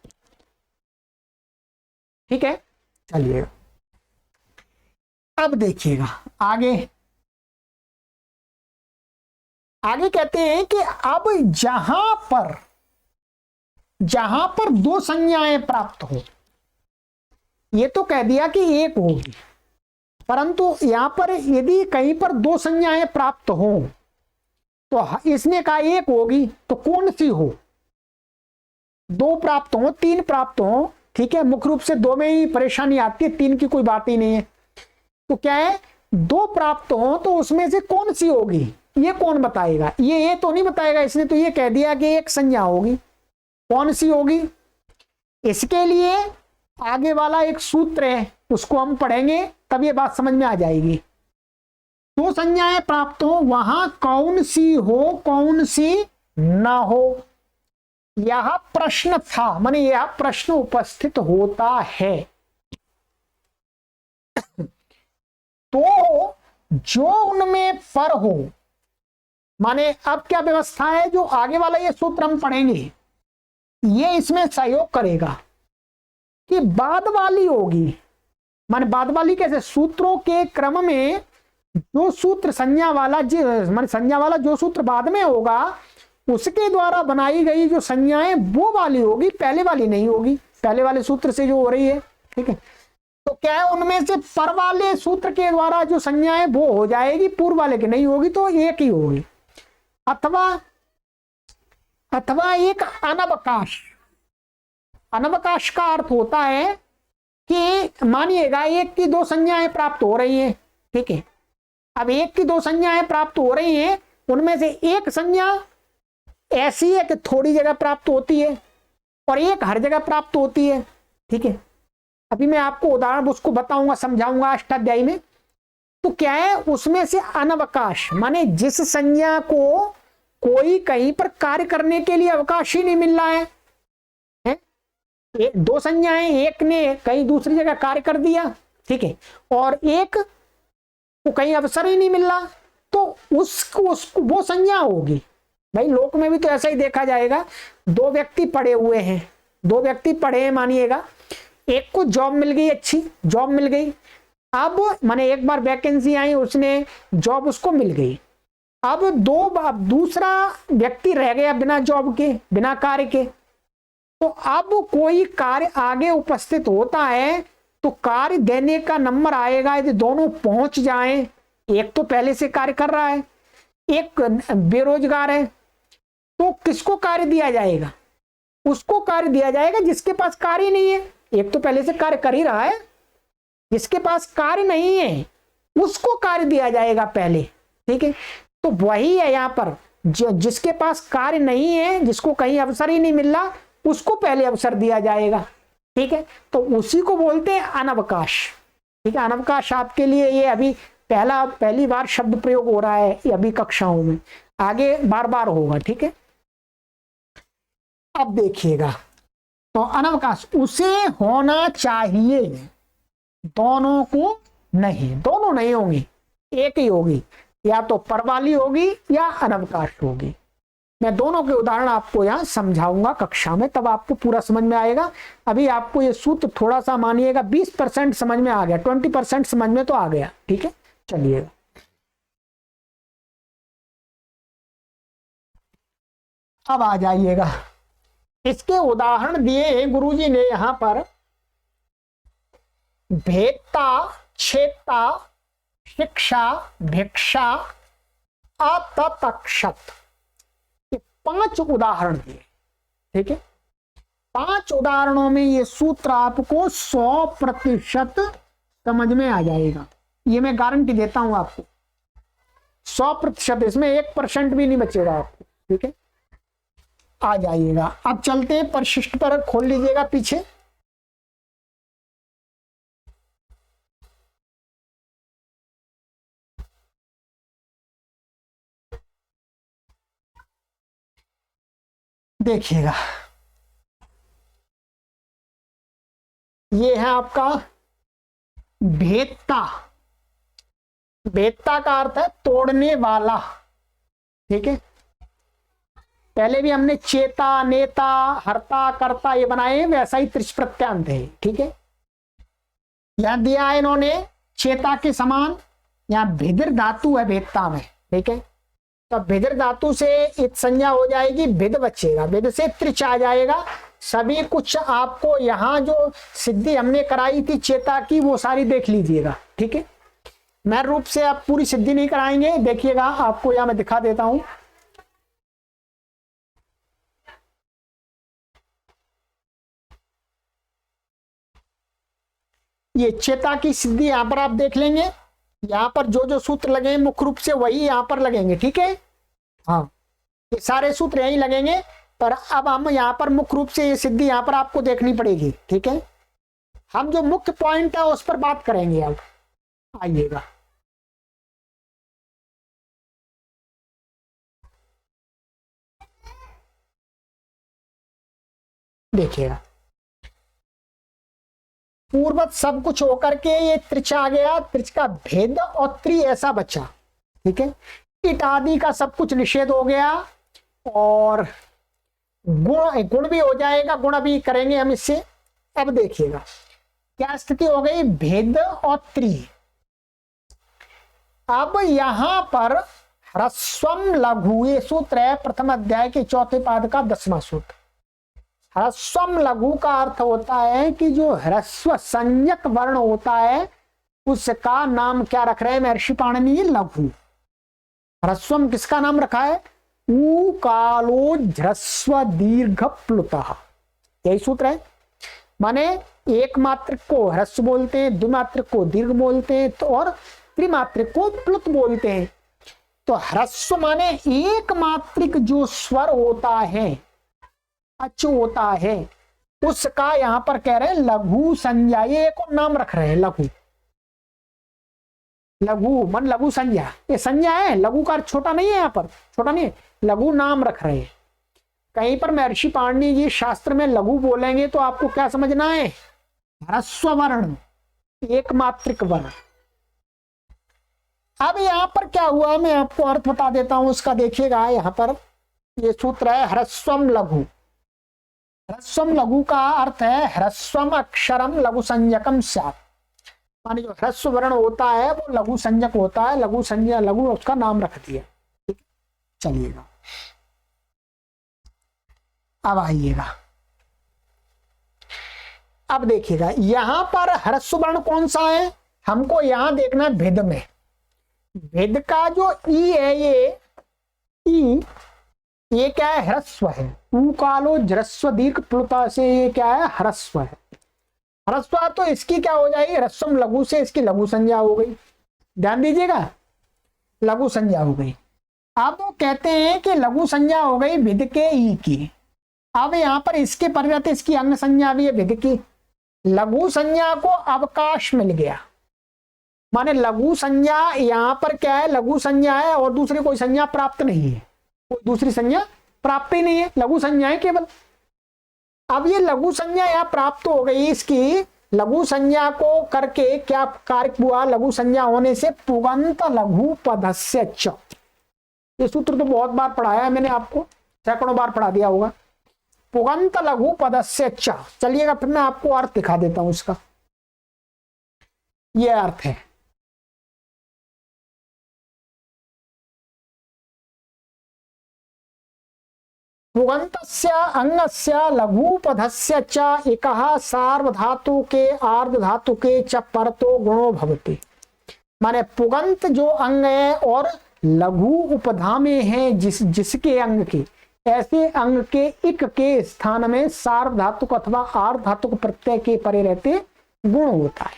ठीक है, चलिए अब देखिएगा आगे। आगे कहते हैं कि अब जहां पर दो संज्ञाएं प्राप्त हो, ये तो कह दिया कि एक होगी, परंतु यहां पर यदि कहीं पर दो संज्ञाएं प्राप्त हो तो इसने कहा एक होगी, तो कौन सी हो, दो प्राप्त हो, तीन प्राप्त हो, ठीक है, मुख्य रूप से दो में ही परेशानी आती है, तीन की कोई बात ही नहीं है। तो क्या है, दो प्राप्त हो तो उसमें से कौन सी होगी, ये कौन बताएगा, ये तो नहीं बताएगा, इसने तो ये कह दिया कि एक संज्ञा होगी, कौन सी होगी। इसके लिए आगे वाला एक सूत्र है, उसको हम पढ़ेंगे तब ये बात समझ में आ जाएगी। दो संज्ञाएं प्राप्त हो, वहां कौन सी हो कौन सी ना हो, यह प्रश्न था, माने यह प्रश्न उपस्थित होता है। तो जो उनमें पर हो, माने अब क्या व्यवस्था है, जो आगे वाला ये सूत्र हम पढ़ेंगे ये इसमें सहयोग करेगा कि बाद वाली होगी, माने बाद वाली कैसे, सूत्रों के क्रम में जो सूत्र संज्ञा वाला मान संज्ञा वाला जो सूत्र बाद में होगा उसके द्वारा बनाई गई जो संज्ञाएं वो वाली होगी, पहले वाली नहीं होगी, पहले वाले सूत्र से जो हो रही है। ठीक है, तो क्या है उनमें से पर वाले सूत्र के द्वारा जो संज्ञाएं वो हो जाएगी, पूर्व वाले की नहीं होगी, तो एक ही होगी। अथवा एक अनवकाश। अनवकाश का अर्थ होता है कि मानिएगा एक की दो संज्ञाएं प्राप्त हो रही हैं। ठीक है, अब एक की दो संज्ञाएं प्राप्त हो रही हैं, उनमें से एक संज्ञा ऐसी है कि थोड़ी जगह प्राप्त होती है और एक हर जगह प्राप्त होती है। ठीक है, अभी मैं आपको उदाहरण उसको बताऊंगा, समझाऊंगा अष्टाध्यायी में। तो क्या है उसमें से अनवकाश माने जिस संज्ञा को कोई कहीं पर कार्य करने के लिए अवकाश ही नहीं मिल रहा है, दो संज्ञाएं, एक ने कहीं दूसरी जगह कार्य कर दिया, ठीक है, और एक को कहीं अवसर ही नहीं मिल रहा, तो उसको वो संज्ञा होगी। भाई लोक में भी तो ऐसा ही देखा जाएगा, दो व्यक्ति पढ़े हुए हैं, दो व्यक्ति पढ़े हैं मानिएगा, एक को जॉब मिल गई, अच्छी जॉब मिल गई, अब माने एक बार वैकेंसी आई, उसने जॉब उसको मिल गई, अब दूसरा व्यक्ति रह गया बिना जॉब के, बिना कार्य के। तो अब कोई कार्य आगे उपस्थित होता है तो कार्य देने का नंबर आएगा, यदि दोनों पहुंच जाएं, एक तो पहले से कार्य कर रहा है, एक बेरोजगार है, तो किसको कार्य दिया जाएगा? उसको कार्य दिया जाएगा जिसके पास कार्य नहीं है। एक तो पहले से कार्य कर ही रहा है, जिसके पास कार्य नहीं है उसको कार्य दिया जाएगा पहले। ठीक है, तो वही है यहाँ पर, जिसके पास कार्य नहीं है, जिसको कहीं अवसर ही नहीं मिल रहा, उसको पहले अवसर दिया जाएगा। ठीक है, तो उसी को बोलते हैं अनवकाश। ठीक है, अनवकाश आपके लिए ये अभी पहली बार शब्द प्रयोग हो रहा है ये अभी कक्षाओं में, आगे बार बार होगा। ठीक है, अब देखिएगा, तो अनवकाश उसे होना चाहिए, दोनों को नहीं, दोनों नहीं होंगी, एक ही होगी, या तो परवाली होगी या अनवकाश होगी। मैं दोनों के उदाहरण आपको यहां समझाऊंगा कक्षा में, तब आपको पूरा समझ में आएगा। अभी आपको ये सूत्र थोड़ा सा मानिएगा 20% समझ में आ गया, 20% समझ में तो आ गया। ठीक है, चलिएगा अब आ जाइएगा, इसके उदाहरण दिए हैं गुरुजी ने यहां पर, भेदता, छेदता, शिक्षा, भिक्षा, अततक्षत, 5 उदाहरण दिए। ठीक है, 5 उदाहरणों में ये सूत्र आपको 100% समझ में आ जाएगा, ये मैं गारंटी देता हूं आपको, 100%, इसमें 1% भी नहीं बचेगा आपको। ठीक है, आ जाइएगा। अब चलते हैं परिशिष्ट पर, खोल लीजिएगा पीछे। देखिएगा, ये है आपका भेदता। भेदता का अर्थ है तोड़ने वाला। ठीक है, पहले भी हमने चेता, नेता, हरता, करता ये बनाए, वैसा ही त्रिश प्रत्यांत है। ठीक है, यहां दिया है इन्होंने चेता के समान, यहां भिदिर धातु है भेदता में। ठीक है, तो भिदिर धातु से इत संज्ञा हो जाएगी, भिद बचेगा, भिद से त्रिच आ जाएगा। सभी कुछ आपको यहाँ जो सिद्धि हमने कराई थी चेता की, वो सारी देख लीजिएगा। ठीक है, मैं रूप से आप पूरी सिद्धि नहीं कराएंगे, देखिएगा आपको यहाँ मैं दिखा देता हूं। ये चेता की सिद्धि यहाँ पर आप देख लेंगे, यहाँ पर जो जो सूत्र लगे मुख्य रूप से वही यहाँ पर लगेंगे। ठीक है, हाँ, ये सारे सूत्र यही लगेंगे, पर अब हम यहाँ पर मुख्य रूप से ये सिद्धि यहाँ पर आपको देखनी पड़ेगी। ठीक है, हम जो मुख्य पॉइंट है उस पर बात करेंगे। अब आइएगा, देखिएगा, पूर्वत सब कुछ होकर के ये त्रिच आ गया, त्रिच का भेद और त्रि ऐसा बचा। ठीक है, इट आदि का सब कुछ निषेध हो गया, और गुण भी हो जाएगा, गुण भी करेंगे हम इससे। अब देखिएगा क्या स्थिति हो गई, भेद और त्रि। अब यहां पर ह्रस्वम लघु, ये सूत्र है प्रथम अध्याय के चौथे पाद का 10वां सूत्र। ह्रस्वम लघु का अर्थ होता है कि जो ह्रस्व संज्ञक वर्ण होता है उसका नाम क्या रख रहे हैं महर्षि पाणिनि? लघु। ह्रस्वम किसका नाम रखा है? ऊकालो ह्रस्व दीर्घ प्लुतः, यही सूत्र है। माने एक मात्रक को ह्रस्व बोलते हैं, द्विमात्रक को दीर्घ बोलते हैं, तो और त्रिमात्रक को प्लुत बोलते हैं। तो ह्रस्व माने एक मात्रिक जो स्वर होता है, अच होता है, उसका यहां पर कह रहे हैं लघु संज्ञा। ये एक और नाम रख रहे हैं लघु। लघु मन लघु संज्ञा, ये संज्ञा है, लघु का छोटा नहीं है, यहाँ पर छोटा नहीं है, लघु नाम रख रहे हैं। कहीं पर महर्षि पाणिनि जी शास्त्र में लघु बोलेंगे तो आपको क्या समझना है? ह्रस्व वर्ण, एक मात्रिक वर्ण। अब यहां पर क्या हुआ मैं आपको अर्थ बता देता हूं उसका, देखिएगा यहां पर ये सूत्र है ह्रस्वम लघु। ह्रस्वम लघु का अर्थ है ह्रस्वम अक्षरम लघु संज्ञकम स्यात्, माने जो ह्रस्व वर्ण होता है वो लघु संज्ञक होता है, लघु संज्ञा लघु उसका नाम रख दिया। चलिएगा अब आइएगा, अब देखिएगा यहां पर ह्रस्व वर्ण कौन सा है, हमको यहां देखना है भेद में। भेद का जो ई है, ये क्या है? ह्रस्व है। ऊकालो ह्रस्व दीर्घ प्लुता से ये क्या है? ह्रस्व है। ह्रस्व तो इसकी क्या हो जाएगी? ह्रस्वम लघु से इसकी लघु संज्ञा हो गई। ध्यान दीजिएगा, लघु संज्ञा हो गई। अब वो कहते हैं कि लघु संज्ञा हो गई भिद के ई की। अब यहां पर इसके परिवर्ते इसकी अंग संज्ञा भी है भिद की। लघु संज्ञा को अवकाश मिल गया, माने लघु संज्ञा यहां पर क्या है? लघु संज्ञा है और दूसरी कोई संज्ञा प्राप्त नहीं है, कोई दूसरी संज्ञा प्राप्त ही नहीं है, लघु संज्ञा है केवल। अब ये लघु संज्ञा यहां प्राप्त हो गई, इसकी लघु संज्ञा को करके क्या कार्य हुआ? लघु संज्ञा होने से पुगंत लघु पदस्य च, ये सूत्र तो बहुत बार पढ़ाया है मैंने आपको, सैकड़ों बार पढ़ा दिया होगा। पुगंत लघु पदस्य च, चलिएगा फिर मैं आपको अर्थ दिखा देता हूं इसका। ये अर्थ है, पुगंतस्य अंगस्य लघुपधस्य च एकः सार्वधातु के आर्ध धातु के च परतो गुणो भवति, माने पुगंत जो अंग है और लघु उपधा में है जिसके अंग के, ऐसे अंग के इक के स्थान में सार्वधातुक अथवा आर्ध धातुक प्रत्यय के परे रहते गुण होता है।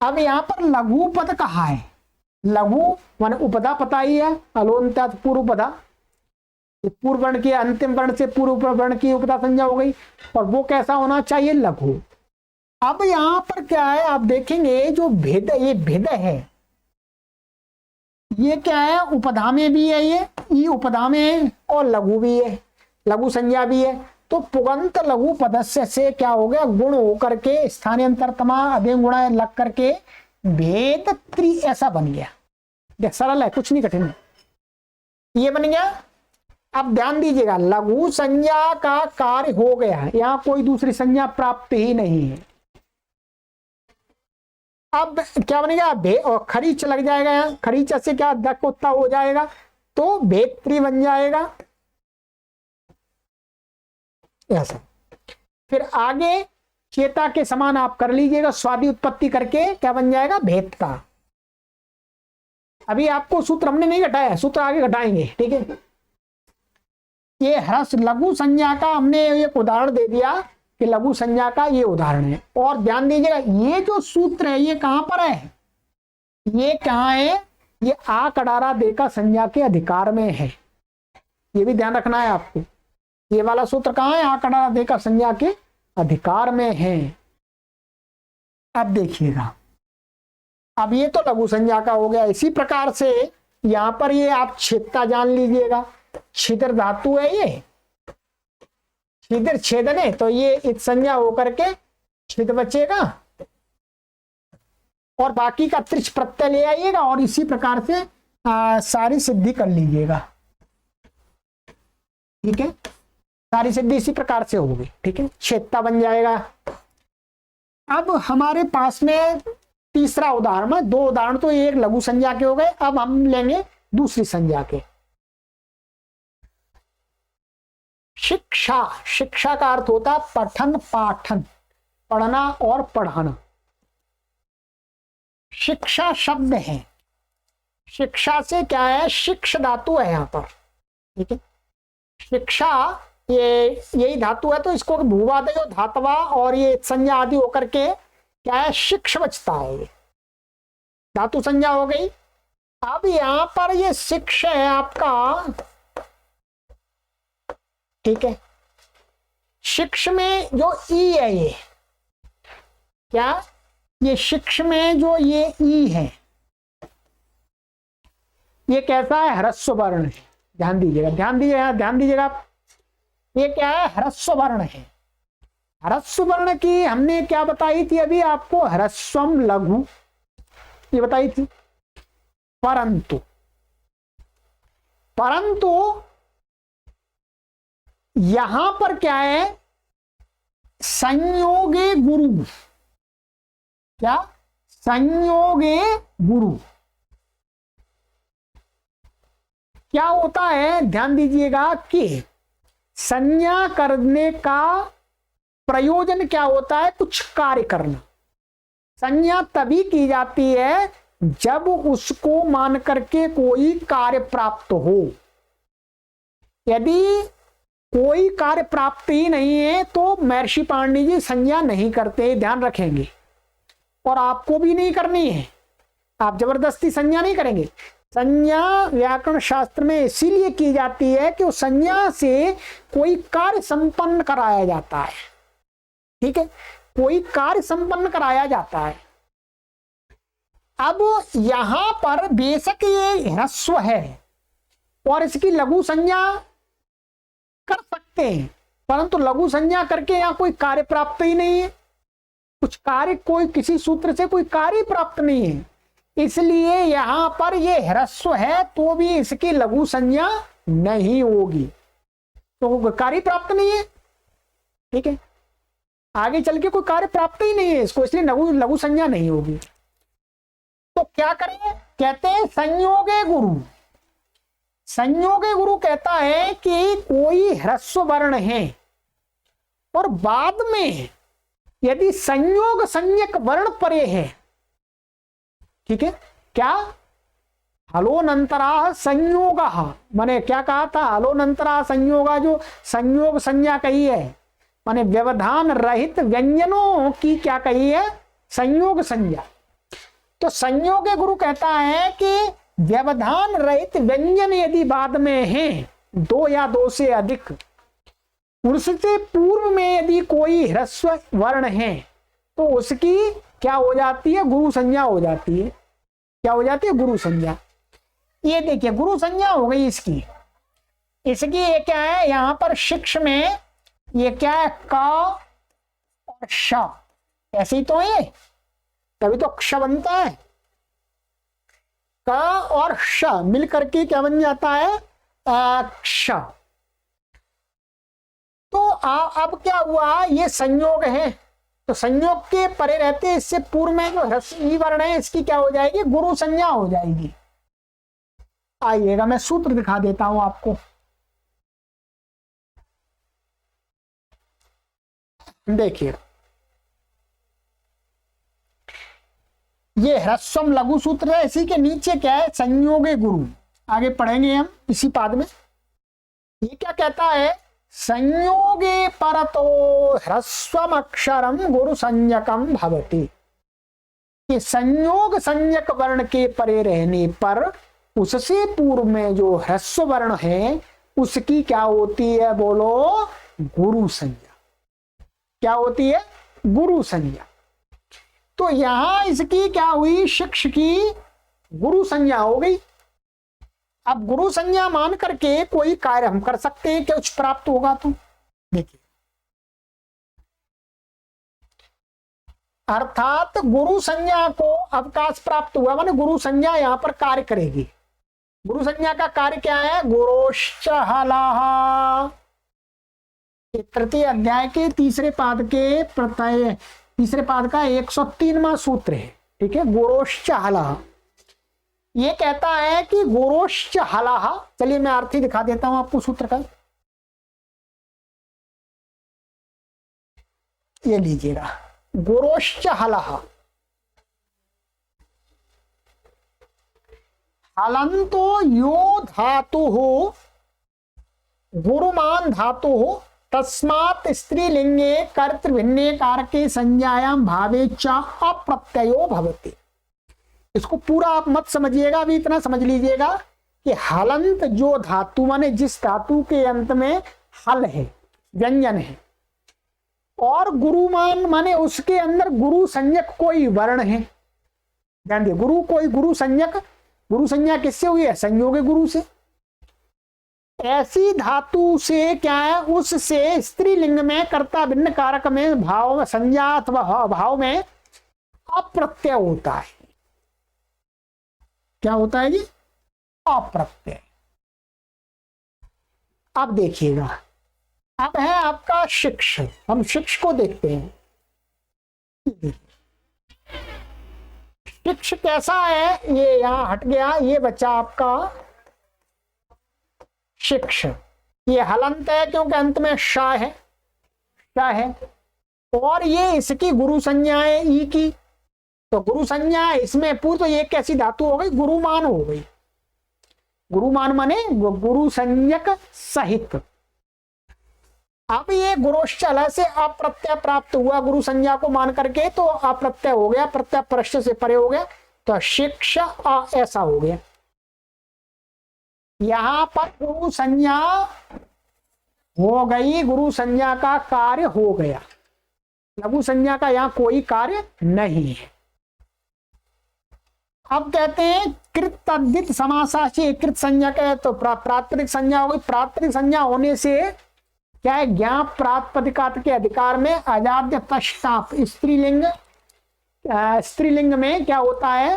अब यहाँ पर लघु पद कहा है? लघु माने उपधा पता ही है, अलोन्त्यात् पूर्व पदा, पूर्व वर्ण के अंतिम वर्ण से पूर्व वर्ण की उपधा संज्ञा हो गई, और वो कैसा होना चाहिए? लघु। अब यहां पर क्या है आप देखेंगे, जो भेद, ये भेद है, ये क्या है? उपधा में भी है, ये ई उपधा में है और लघु भी है, लघु संज्ञा भी है। तो पुगंत लघु पदस्य से क्या हो गया? गुण होकर के स्थानांतरतमा अधे गुणा लग करके भेद त्रि ऐसा बन गया। देख सरल है, कुछ नहीं कठिन है, ये बन गया। अब ध्यान दीजिएगा, लघु संज्ञा का कार्य हो गया, यहां कोई दूसरी संज्ञा प्राप्त ही नहीं है। अब क्या बनेगा? भे और खरीच लग जाएगा, यहाँ खरीच से क्या दक्ता हो जाएगा, तो भेत्री बन जाएगा ऐसा। फिर आगे चेता के समान आप कर लीजिएगा, स्वादि उत्पत्ति करके क्या बन जाएगा? भेदता। अभी आपको सूत्र हमने नहीं घटाया, सूत्र आगे घटाएंगे, ठीक है। ये ह्रस्व लघु संज्ञा का हमने एक उदाहरण दे दिया कि लघु संज्ञा का ये उदाहरण है। और ध्यान दीजिएगा, ये जो सूत्र है ये कहां पर है? ये कहां है? ये आ कडारा दे का संज्ञा के अधिकार में है, ये भी ध्यान रखना है आपको। ये वाला सूत्र कहां है? आ कडारा दे का संज्ञा के अधिकार में है। अब देखिएगा, अब ये तो लघु संज्ञा का हो गया। इसी प्रकार से यहां पर ये आप छेदता जान लीजिएगा, छिद्र धातु है, ये छिद्र छेदन है, तो ये इत संज्ञा होकर के छिद बचेगा और बाकी का त्रिच प्रत्यय ले आइएगा और इसी प्रकार से सारी सिद्धि कर लीजिएगा, ठीक है। सारी सिद्धि इसी प्रकार से होगी, ठीक है, छेदता बन जाएगा। अब हमारे पास में तीसरा उदाहरण में, 2 उदाहरण तो एक लघु संज्ञा के हो गए, अब हम लेंगे दूसरी संज्ञा के। शिक्षा, शिक्षा का अर्थ होता है पठन पाठन, पढ़ना और पढ़ाना। शिक्षा शब्द है, शिक्षा से क्या है, शिक्ष धातु है यहाँ पर, ठीक है। शिक्षा ये यही धातु है, तो इसको भूवादयो धातवा और ये संज्ञा आदि होकर के क्या है, शिक्ष बचता है, ये धातु संज्ञा हो गई। अब यहां पर ये शिक्ष है आपका, ठीक है। शिक्ष में जो ई है, ये क्या, ये शिक्ष में जो ये ई है, ये कैसा है, ह्रस्व वर्ण है। ध्यान दीजिएगा, ध्यान दीजिएगा, ध्यान दीजिएगा। ये क्या है, ह्रस्व वर्ण है। ह्रस्व वर्ण की हमने क्या बताई थी अभी आपको, ह्रस्वम लघु, ये बताई थी। परंतु यहां पर क्या है, संयोगे गुरु, क्या, संयोगे गुरु क्या होता है, ध्यान दीजिएगा कि संज्ञा करने का प्रयोजन क्या होता है, कुछ कार्य करना। संज्ञा तभी की जाती है जब उसको मान करके कोई कार्य प्राप्त हो। यदि कोई कार्य प्राप्त ही नहीं है तो महर्षि पाणिनि जी संज्ञा नहीं करते, ध्यान रखेंगे। और आपको भी नहीं करनी है, आप जबरदस्ती संज्ञा नहीं करेंगे। संज्ञा व्याकरण शास्त्र में इसीलिए की जाती है कि उस संज्ञा से कोई कार्य संपन्न कराया जाता है, ठीक है, कोई कार्य संपन्न कराया जाता है। अब यहां पर बेशक ये ह्रस्व है और इसकी लघु संज्ञा कर सकते हैं, परंतु लघु संज्ञा करके यहां कोई कार्य प्राप्त ही नहीं है, कुछ कार्य, कोई किसी सूत्र से कोई कार्य प्राप्त नहीं है, इसलिए यहां पर ये ह्रस्व है तो भी इसकी लघु संज्ञा नहीं होगी, तो कार्य प्राप्त नहीं है, ठीक है। आगे चल के कोई कार्य प्राप्त ही नहीं है इसको, इसलिए लघु संज्ञा नहीं होगी। तो क्या करें, कहते हैं संयोगे गुरु। संयोगे गुरु कहता है कि कोई ह्रस्व वर्ण है और बाद में यदि संयोग संज्ञक वर्ण परे है, ठीक है, क्या, हलोनंतरा संयोग, माने क्या कहा था, हलोनंतरा संयोगा, जो संयोग संज्ञा कही है, माने व्यवधान रहित व्यंजनों की क्या कही है, संयोग संज्ञा। तो संयोग गुरु कहता है कि व्यवधान रहित व्यंजन यदि बाद में है, 2 या 2 से अधिक, उससे पूर्व में यदि कोई ह्रस्व वर्ण है तो उसकी क्या हो जाती है, गुरु संज्ञा हो जाती है। क्या हो जाती है, गुरु संज्ञा। ये देखिए गुरु संज्ञा हो गई इसकी। ये क्या है, यहां पर शिक्ष में ये क्या है, का और श, ऐसे ही तो है, तभी तो क्ष बनता है। का और श मिलकर के क्या बन जाता है, क्ष। तो अब क्या हुआ, ये संयोग है, तो संयोग के परे रहते इससे पूर्व में जो ह्रस्व वर्ण है इसकी क्या हो जाएगी, गुरु संज्ञा हो जाएगी। आइएगा मैं सूत्र दिखा देता हूं आपको। देखिए ये ह्रस्वम लघु सूत्र है, इसी के नीचे क्या है, संयोगे गुरु। आगे पढ़ेंगे हम इसी पाद में। ये क्या कहता है, संयोगे परतो ह्रस्वम अक्षरम गुरु संज्ञकम भवति। कि संयोग संज्ञक वर्ण के परे रहने पर उससे पूर्व में जो ह्रस्व वर्ण है उसकी क्या होती है, बोलो, गुरु संज्ञा। क्या होती है, गुरु संज्ञा। तो यहां इसकी क्या हुई, शिक्ष की गुरु संज्ञा हो गई। अब गुरु संज्ञा मान करके कोई कार्य हम कर सकते हैं, क्या कुछ प्राप्त होगा। तो देखिए, अर्थात गुरु संज्ञा को अवकाश प्राप्त हुआ, माने गुरु संज्ञा यहां पर कार्य करेगी। गुरु संज्ञा का कार्य क्या है, गुरोश्च हलाहा। तृतीय अध्याय के तीसरे पाद के तीसरे पाद का 103वां सूत्र है। ठीक है, गोरोश्च हलः, ये कहता है कि गोरोश्च हलः। चलिए मैं अर्थ ही दिखा देता हूं आपको सूत्र का, ये लीजिएगा, गोरोश्च हलः, हलंतो यो धातु हो गुरुमान धातु हो तस्मात् स्त्रीलिंगे कर्तृभिन्ने कारके संज्ञायाम भावे च अप्रत्ययो भवति। इसको पूरा आप मत समझिएगा, अभी इतना समझ लीजिएगा कि हलंत जो धातु माने जिस धातु के अंत में हल है, व्यंजन है, और गुरुमान माने उसके अंदर गुरु संज्ञक कोई वर्ण है। ध्यान दिए, गुरु कोई गुरु संज्ञक, गुरु संज्ञा किससे हुई है? संयोग गुरु से। ऐसी धातु से क्या है, उससे स्त्रीलिंग में कर्ता भिन्न कारक में भाव संज्ञा अथवा भाव में अप्रत्यय होता है। क्या होता है जी? अप्रत्यय। अब देखिएगा, अब है आपका शिक्ष, हम शिक्ष को देखते हैं। शिक्ष कैसा है, ये यहां हट गया, ये बच्चा आपका शिक्ष। ये हलंत है क्योंकि अंत में शा है, शा है, और ये इसकी गुरु संज्ञा है ई की, तो गुरु संज्ञा इसमें पूर्व, तो ये कैसी धातु हो गई? गुरुमान हो गई। गुरुमान माने गुरु संज्ञक सहित। अब ये गुरोश्चल से अप्रत्यय प्राप्त हुआ गुरु संज्ञा को मान करके, तो अप्रत्यय हो गया, प्रत्यय परश्च से परे हो गया, तो शिक्षा ऐसा हो गया। यहां पर गुरु संज्ञा हो गई, गुरु संज्ञा का कार्य हो गया, लघु संज्ञा का यहां कोई कार्य नहीं है। अब कहते हैं कृत तद्धित समासाची कृत संज्ञा है, तो प्रातिपदिक संज्ञा हो गई। प्रातिपदिक संज्ञा होने से क्या है? ज्ञाप प्रातिपदिकात के अधिकार में अजाद्य तष्टाप, स्त्रीलिंग, स्त्रीलिंग में क्या होता है?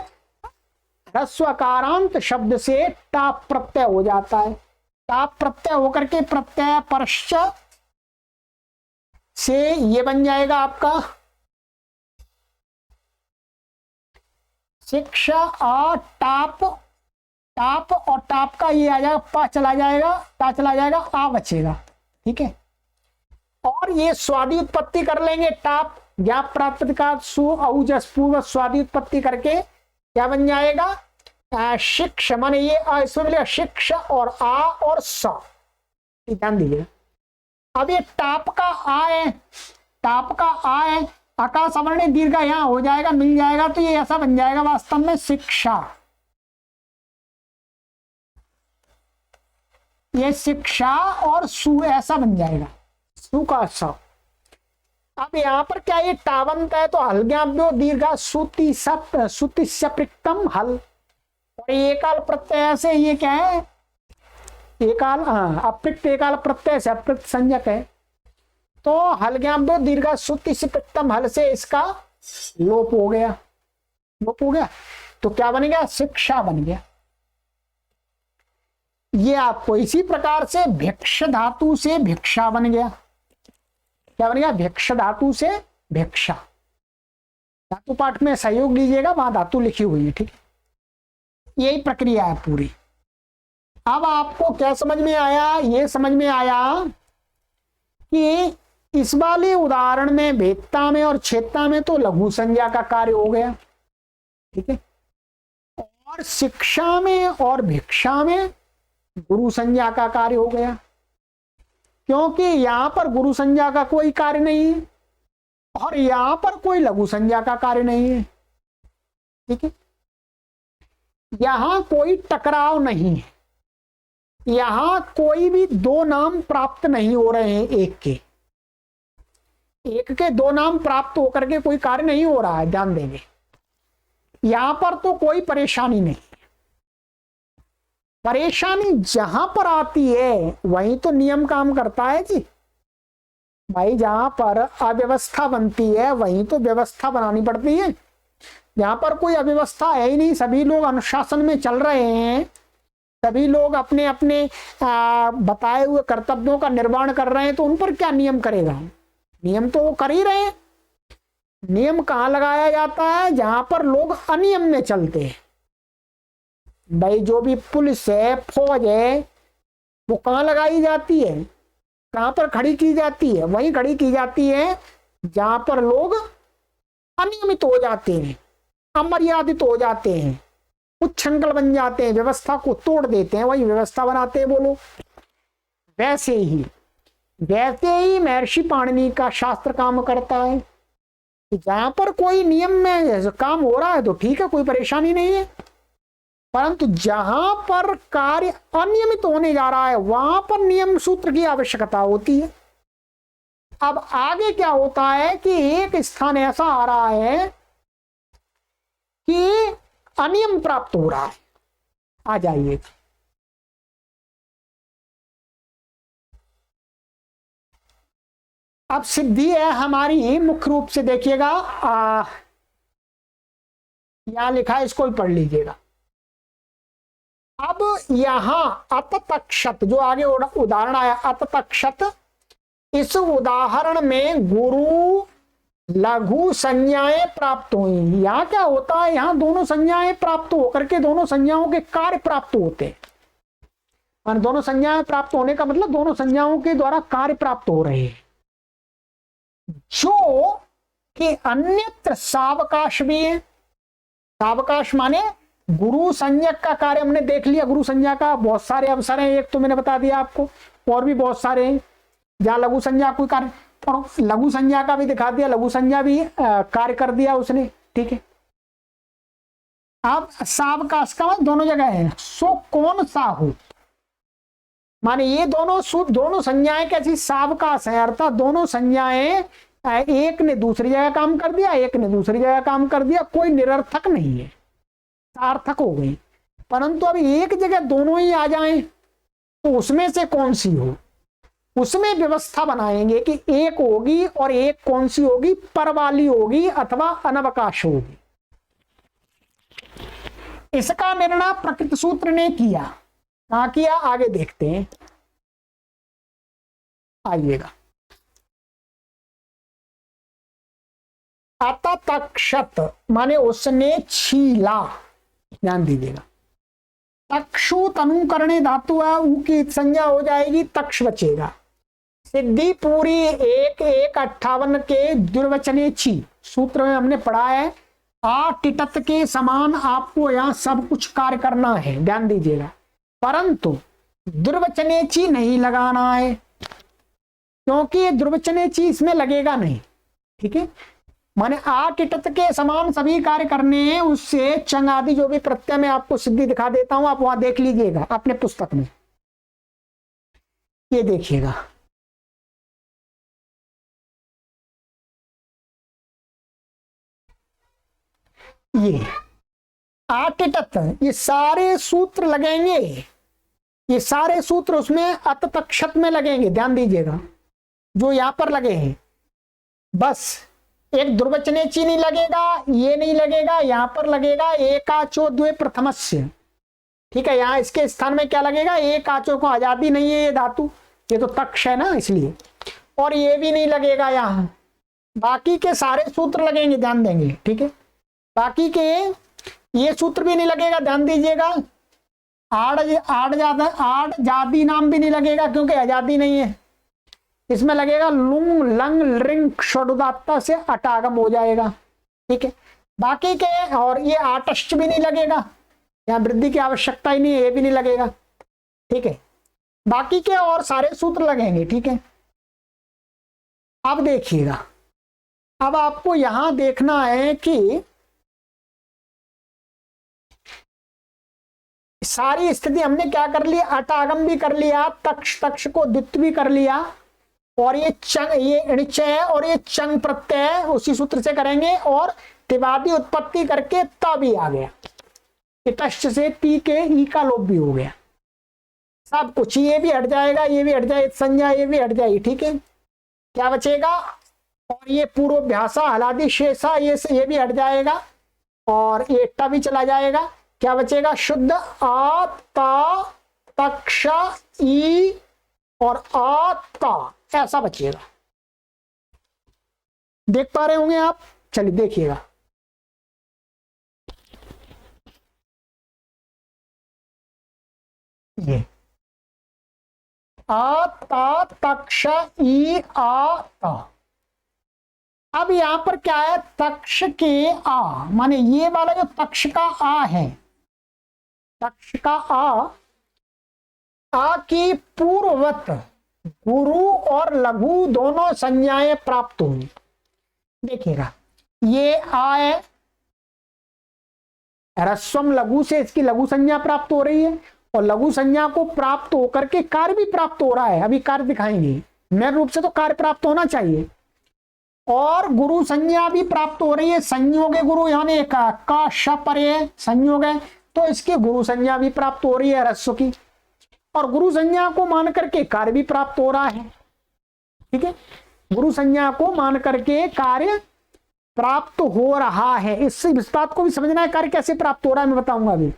ह्रस्वकारांत शब्द से टाप प्रत्यय हो जाता है। टाप प्रत्यय होकर के प्रत्यय परश्च से ये बन जाएगा आपका शिक्षा, और टाप, टाप और टाप का ये आ जाएगा, पा चला जाएगा, ता चला जाएगा, आ बचेगा। ठीक है, और ये स्वादि उत्पत्ति कर लेंगे, टाप ज्ञाप प्रातिपदिकात सु औजस पूर्व स्वादि उत्पत्ति करके क्या बन जाएगा? शिक्ष, माने ये इसमें मिलेगा शिक्ष और आ और स। ध्यान दीजिए, अब ये टाप का आ है, टाप का आ है, अका सवर्ण दीर्घ यहां हो जाएगा, मिल जाएगा, तो ये ऐसा बन जाएगा वास्तव में शिक्षा। ये शिक्षा और सु ऐसा बन जाएगा, सु का स। अब यहां पर क्या ये टावंत है, तो हलज्ञाभ्यो दीर्घा सुति सप सुति सप्रिक्तम हल, और एकाल प्रत्यय से ये क्या है? एकाल, अप्रिक्त एकाल प्रत्यय से अप्रिक्त संज्ञक है, तो हलज्ञाभ्यो दीर्घा सुति सप्रिक्तम हल से इसका लोप हो गया, लोप हो गया, तो क्या बन गया? शिक्षा बन गया। ये आपको इसी प्रकार से भिक्ष धातु से भिक्षा बन गया। क्या बन गया? भिक्ष धातु से भिक्षा। धातु पाठ में सहयोग लीजिएगा, वहां धातु लिखी हुई है। ठीक है, यही प्रक्रिया है पूरी। अब आपको क्या समझ में आया? ये समझ में आया कि इस वाले उदाहरण में भेदता में और छेदता में तो लघु संज्ञा का कार्य हो गया। ठीक है, और शिक्षा में और भिक्षा में गुरु संज्ञा का कार्य हो गया, क्योंकि यहां पर गुरु संज्ञा का कोई कार्य नहीं है और यहां पर कोई लघु संज्ञा का कार्य नहीं है। ठीक है, यहां कोई टकराव नहीं है, यहां कोई भी दो नाम प्राप्त नहीं हो रहे हैं, एक के दो नाम प्राप्त होकर के कोई कार्य नहीं हो रहा है। ध्यान देंगे, यहां पर तो कोई परेशानी नहीं। परेशानी जहां पर आती है वहीं तो नियम काम करता है जी भाई। जहां पर अव्यवस्था बनती है वहीं तो व्यवस्था बनानी पड़ती है। जहां पर कोई अव्यवस्था है ही नहीं, सभी लोग अनुशासन में चल रहे हैं, सभी लोग अपने अपने बताए हुए कर्तव्यों का निर्वहन कर रहे हैं, तो उन पर क्या नियम करेगा? नियम तो वो कर ही रहे हैं। नियम कहाँ लगाया जाता है? जहां पर लोग अनियम में चलते हैं। भाई जो भी पुलिस है, फौज है, वो कहाँ लगाई जाती है? कहां पर खड़ी की जाती है? वहीं खड़ी की जाती है जहां पर लोग अनियमित हो जाते हैं, अमर्यादित हो जाते हैं, उच्छृंखल बन जाते हैं, व्यवस्था को तोड़ देते हैं, वही व्यवस्था बनाते हैं वो लोग। वैसे ही महर्षि पाणिनि का शास्त्र काम करता है कि जहां पर कोई नियम में काम हो रहा है तो ठीक है, कोई परेशानी नहीं है, परंतु जहां पर कार्य अनियमित होने जा रहा है वहां पर नियम सूत्र की आवश्यकता होती है। अब आगे क्या होता है कि एक स्थान ऐसा आ रहा है कि अनियम प्राप्त हो रहा है। आ जाइए, अब सिद्धि है हमारी, मुख्य रूप से देखिएगा, यहां लिखा है, इसको भी पढ़ लीजिएगा। अब यहां अततक्षत जो आगे उदाहरण आया, अततक्षत, इस उदाहरण में गुरु लघु संज्ञाएं प्राप्त हुई। यहां क्या होता है? यहां दोनों संज्ञाएं प्राप्त होकर के दोनों संज्ञाओं के कार्य प्राप्त होते हैं। दोनों संज्ञाएं प्राप्त होने का मतलब दोनों संज्ञाओं के द्वारा कार्य प्राप्त हो रहे हैं, जो कि अन्यत्र सावकाश भी है। सावकाश माने गुरु संज्ञक का कार्य हमने देख लिया। गुरु संज्ञा का बहुत सारे अवसर हैं, एक तो मैंने बता दिया आपको, और भी बहुत सारे हैं जहां लघु संज्ञा कोई कार्य, और लघु संज्ञा का भी दिखा दिया, लघु संज्ञा भी कार्य कर दिया उसने, ठीक है। अब सावकाश का दोनों जगह है, सो कौन सा हो, माने ये दोनों संज्ञाएं कैसी? सावकाश है, अर्थात दोनों संज्ञाएं, एक ने दूसरी जगह काम कर दिया, एक ने दूसरी जगह काम कर दिया, कोई निरर्थक नहीं है, सार्थक हो गई। परंतु अब एक जगह दोनों ही आ जाएं तो उसमें से कौन सी हो? उसमें व्यवस्था बनाएंगे कि एक होगी, और एक कौन सी होगी? परवाली होगी अथवा अनवकाश होगी। इसका निर्णय प्रकृत सूत्र ने किया। कहां किया? आगे देखते हैं, आइएगा। अततक्षत माने उसने छीला, ध्यान दीजिएगा। तक्षु तनुकरणे धातु है, ऊ की संज्ञा हो जाएगी, तक्ष बचेगा। सिद्धि पूरी 1:1:58 के दुर्वचने छी सूत्र में हमने पढ़ा है, आ टिटत के समान आपको यहां सब कुछ कार्य करना है, ध्यान दीजिएगा, परंतु दुर्वचने ची नहीं लगाना है, क्योंकि दुर्वचने ची इसमें लगेगा नहीं, ठीक है। माने आ टिटत के समान सभी कार्य करने हैं, उससे चंग आदि जो भी प्रत्यय में आपको सिद्धि दिखा देता हूं, आप वहां देख लीजिएगा अपने पुस्तक में, ये देखिएगा। ये आटिटत, ये सारे सूत्र लगेंगे, ये सारे सूत्र उसमें अततक्षत में लगेंगे, ध्यान दीजिएगा, जो यहां पर लगे हैं। बस एक दुर्वचने ची नहीं लगेगा, ये नहीं लगेगा, यहां पर लगेगा एकाचो द्वे प्रथमस्य, ठीक है। यहां इसके स्थान में क्या लगेगा? एकाचो को आजादी नहीं है, ये धातु, ये तो तक्ष है ना, इसलिए, और ये भी नहीं लगेगा यहां। बाकी के सारे सूत्र लगेंगे, ध्यान देंगे, ठीक है। बाकी के ये सूत्र भी नहीं लगेगा, ध्यान दीजिएगा। आड़ जादी नाम भी नहीं लगेगा, क्योंकि आजादी नहीं है। इसमें लगेगा लुंग लंग लिंग षडुदात्ता से अटागम हो जाएगा, ठीक है। बाकी के, और ये आटश्च भी नहीं लगेगा, यहाँ वृद्धि की आवश्यकता ही नहीं है, ये भी नहीं लगेगा, ठीक है। बाकी के और सारे सूत्र लगेंगे, ठीक है। अब देखिएगा, अब आपको यहां देखना है कि सारी स्थिति हमने क्या कर लिया? अटागम भी कर लिया, तक्ष तक्ष को द्वित्व भी कर लिया, और ये चंग, ये णिच है और ये चंग प्रत्यय है, उसी सूत्र से करेंगे, और तिवादी उत्पत्ति करके ता भी आ गया, इतश्च से ती के ई का लोप भी हो गया, सब कुछ, ये भी हट जाएगा, ये भी हट जाए, संज्ञा ये भी हट जाएगी, ठीक है। क्या बचेगा? और ये पूर्वाभ्यासा हलादि शेषा, ये भी हट जाएगा, और ये टा भी चला जाएगा। क्या बचेगा? शुद्ध आ ता तक्षा ई और आ ता, ऐसा बचेगा। देख पा रहे होंगे आप चलिए देखिएगा, ये आ ता तक्ष ई आ ता। अब यहां पर क्या है, तक्ष के आ, माने ये वाला जो तक्ष का आ है, तक्ष का आ की पूर्ववत गुरु और लघु दोनों संज्ञाएं प्राप्त हुई। देखिएगा, ये आ है, ह्रस्वम लघु से इसकी लघु संज्ञा प्राप्त हो रही है, और लघु संज्ञा को प्राप्त होकर के कार्य भी प्राप्त हो रहा है। अभी कार्य दिखाएंगे, मेन रूप से तो कार्य प्राप्त होना चाहिए, और गुरु संज्ञा भी प्राप्त हो रही है। संयोग गुरु यानी का श परे संयोग है, तो इसके गुरु संज्ञा भी प्राप्त हो रही है ह्रस्व की, और गुरु संज्ञा को मान करके कार्य भी प्राप्त हो रहा है। ठीक है, गुरु संज्ञा को मान करके कार्य प्राप्त हो रहा है। इस बात को भी समझना है, कार्य कैसे प्राप्त हो रहा है मैं बताऊंगा अभी।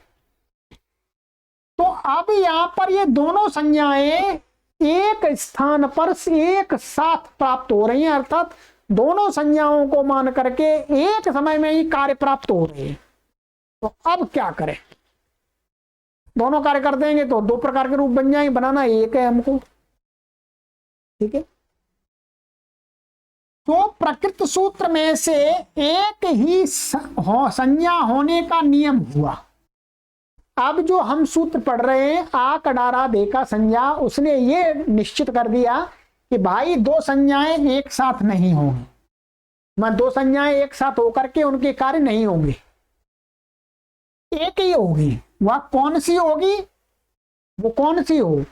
तो अब यहां पर ये दोनों संज्ञाएं एक स्थान पर एक साथ प्राप्त हो रही हैं, अर्थात दोनों संज्ञाओं को मान करके एक समय में ही कार्य प्राप्त हो रहे हैं। तो अब क्या करें, दोनों कार्य कर देंगे तो दो प्रकार के रूप बन जाएंगे, बनाना एक है हमको। ठीक है, तो प्रकृत सूत्र में से एक ही संज्ञा होने का नियम हुआ। अब जो हम सूत्र पढ़ रहे हैं, आ कडारा दे का संज्ञा, उसने ये निश्चित कर दिया कि भाई दो संज्ञाएं एक साथ नहीं होंगी, मैं दो संज्ञाएं एक साथ होकर के उनके कार्य नहीं होंगे, एक ही होगी। वह कौन सी होगी, वो कौन सी हो,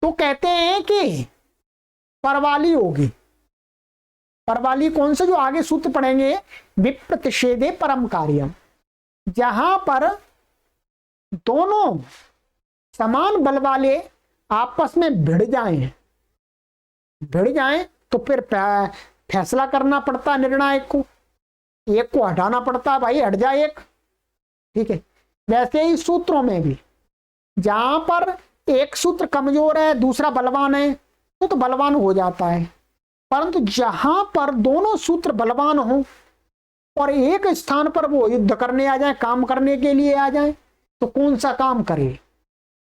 तो कहते हैं कि परवाली होगी। परवाली कौन से, जो आगे सूत्र पढ़ेंगे, विप्रतिषेधे परम कार्यम, जहां पर दोनों समान बल वाले आपस में भिड़ जाएं तो फिर फैसला करना पड़ता है निर्णायक को, एक को हटाना पड़ता है, भाई हट जाए एक। ठीक है, वैसे ही सूत्रों में भी जहां पर एक सूत्र कमजोर है दूसरा बलवान है तो बलवान हो जाता है, परंतु जहां पर दोनों सूत्र बलवान हो और एक स्थान पर वो युद्ध करने आ जाए, काम करने के लिए आ जाए, तो कौन सा काम करे।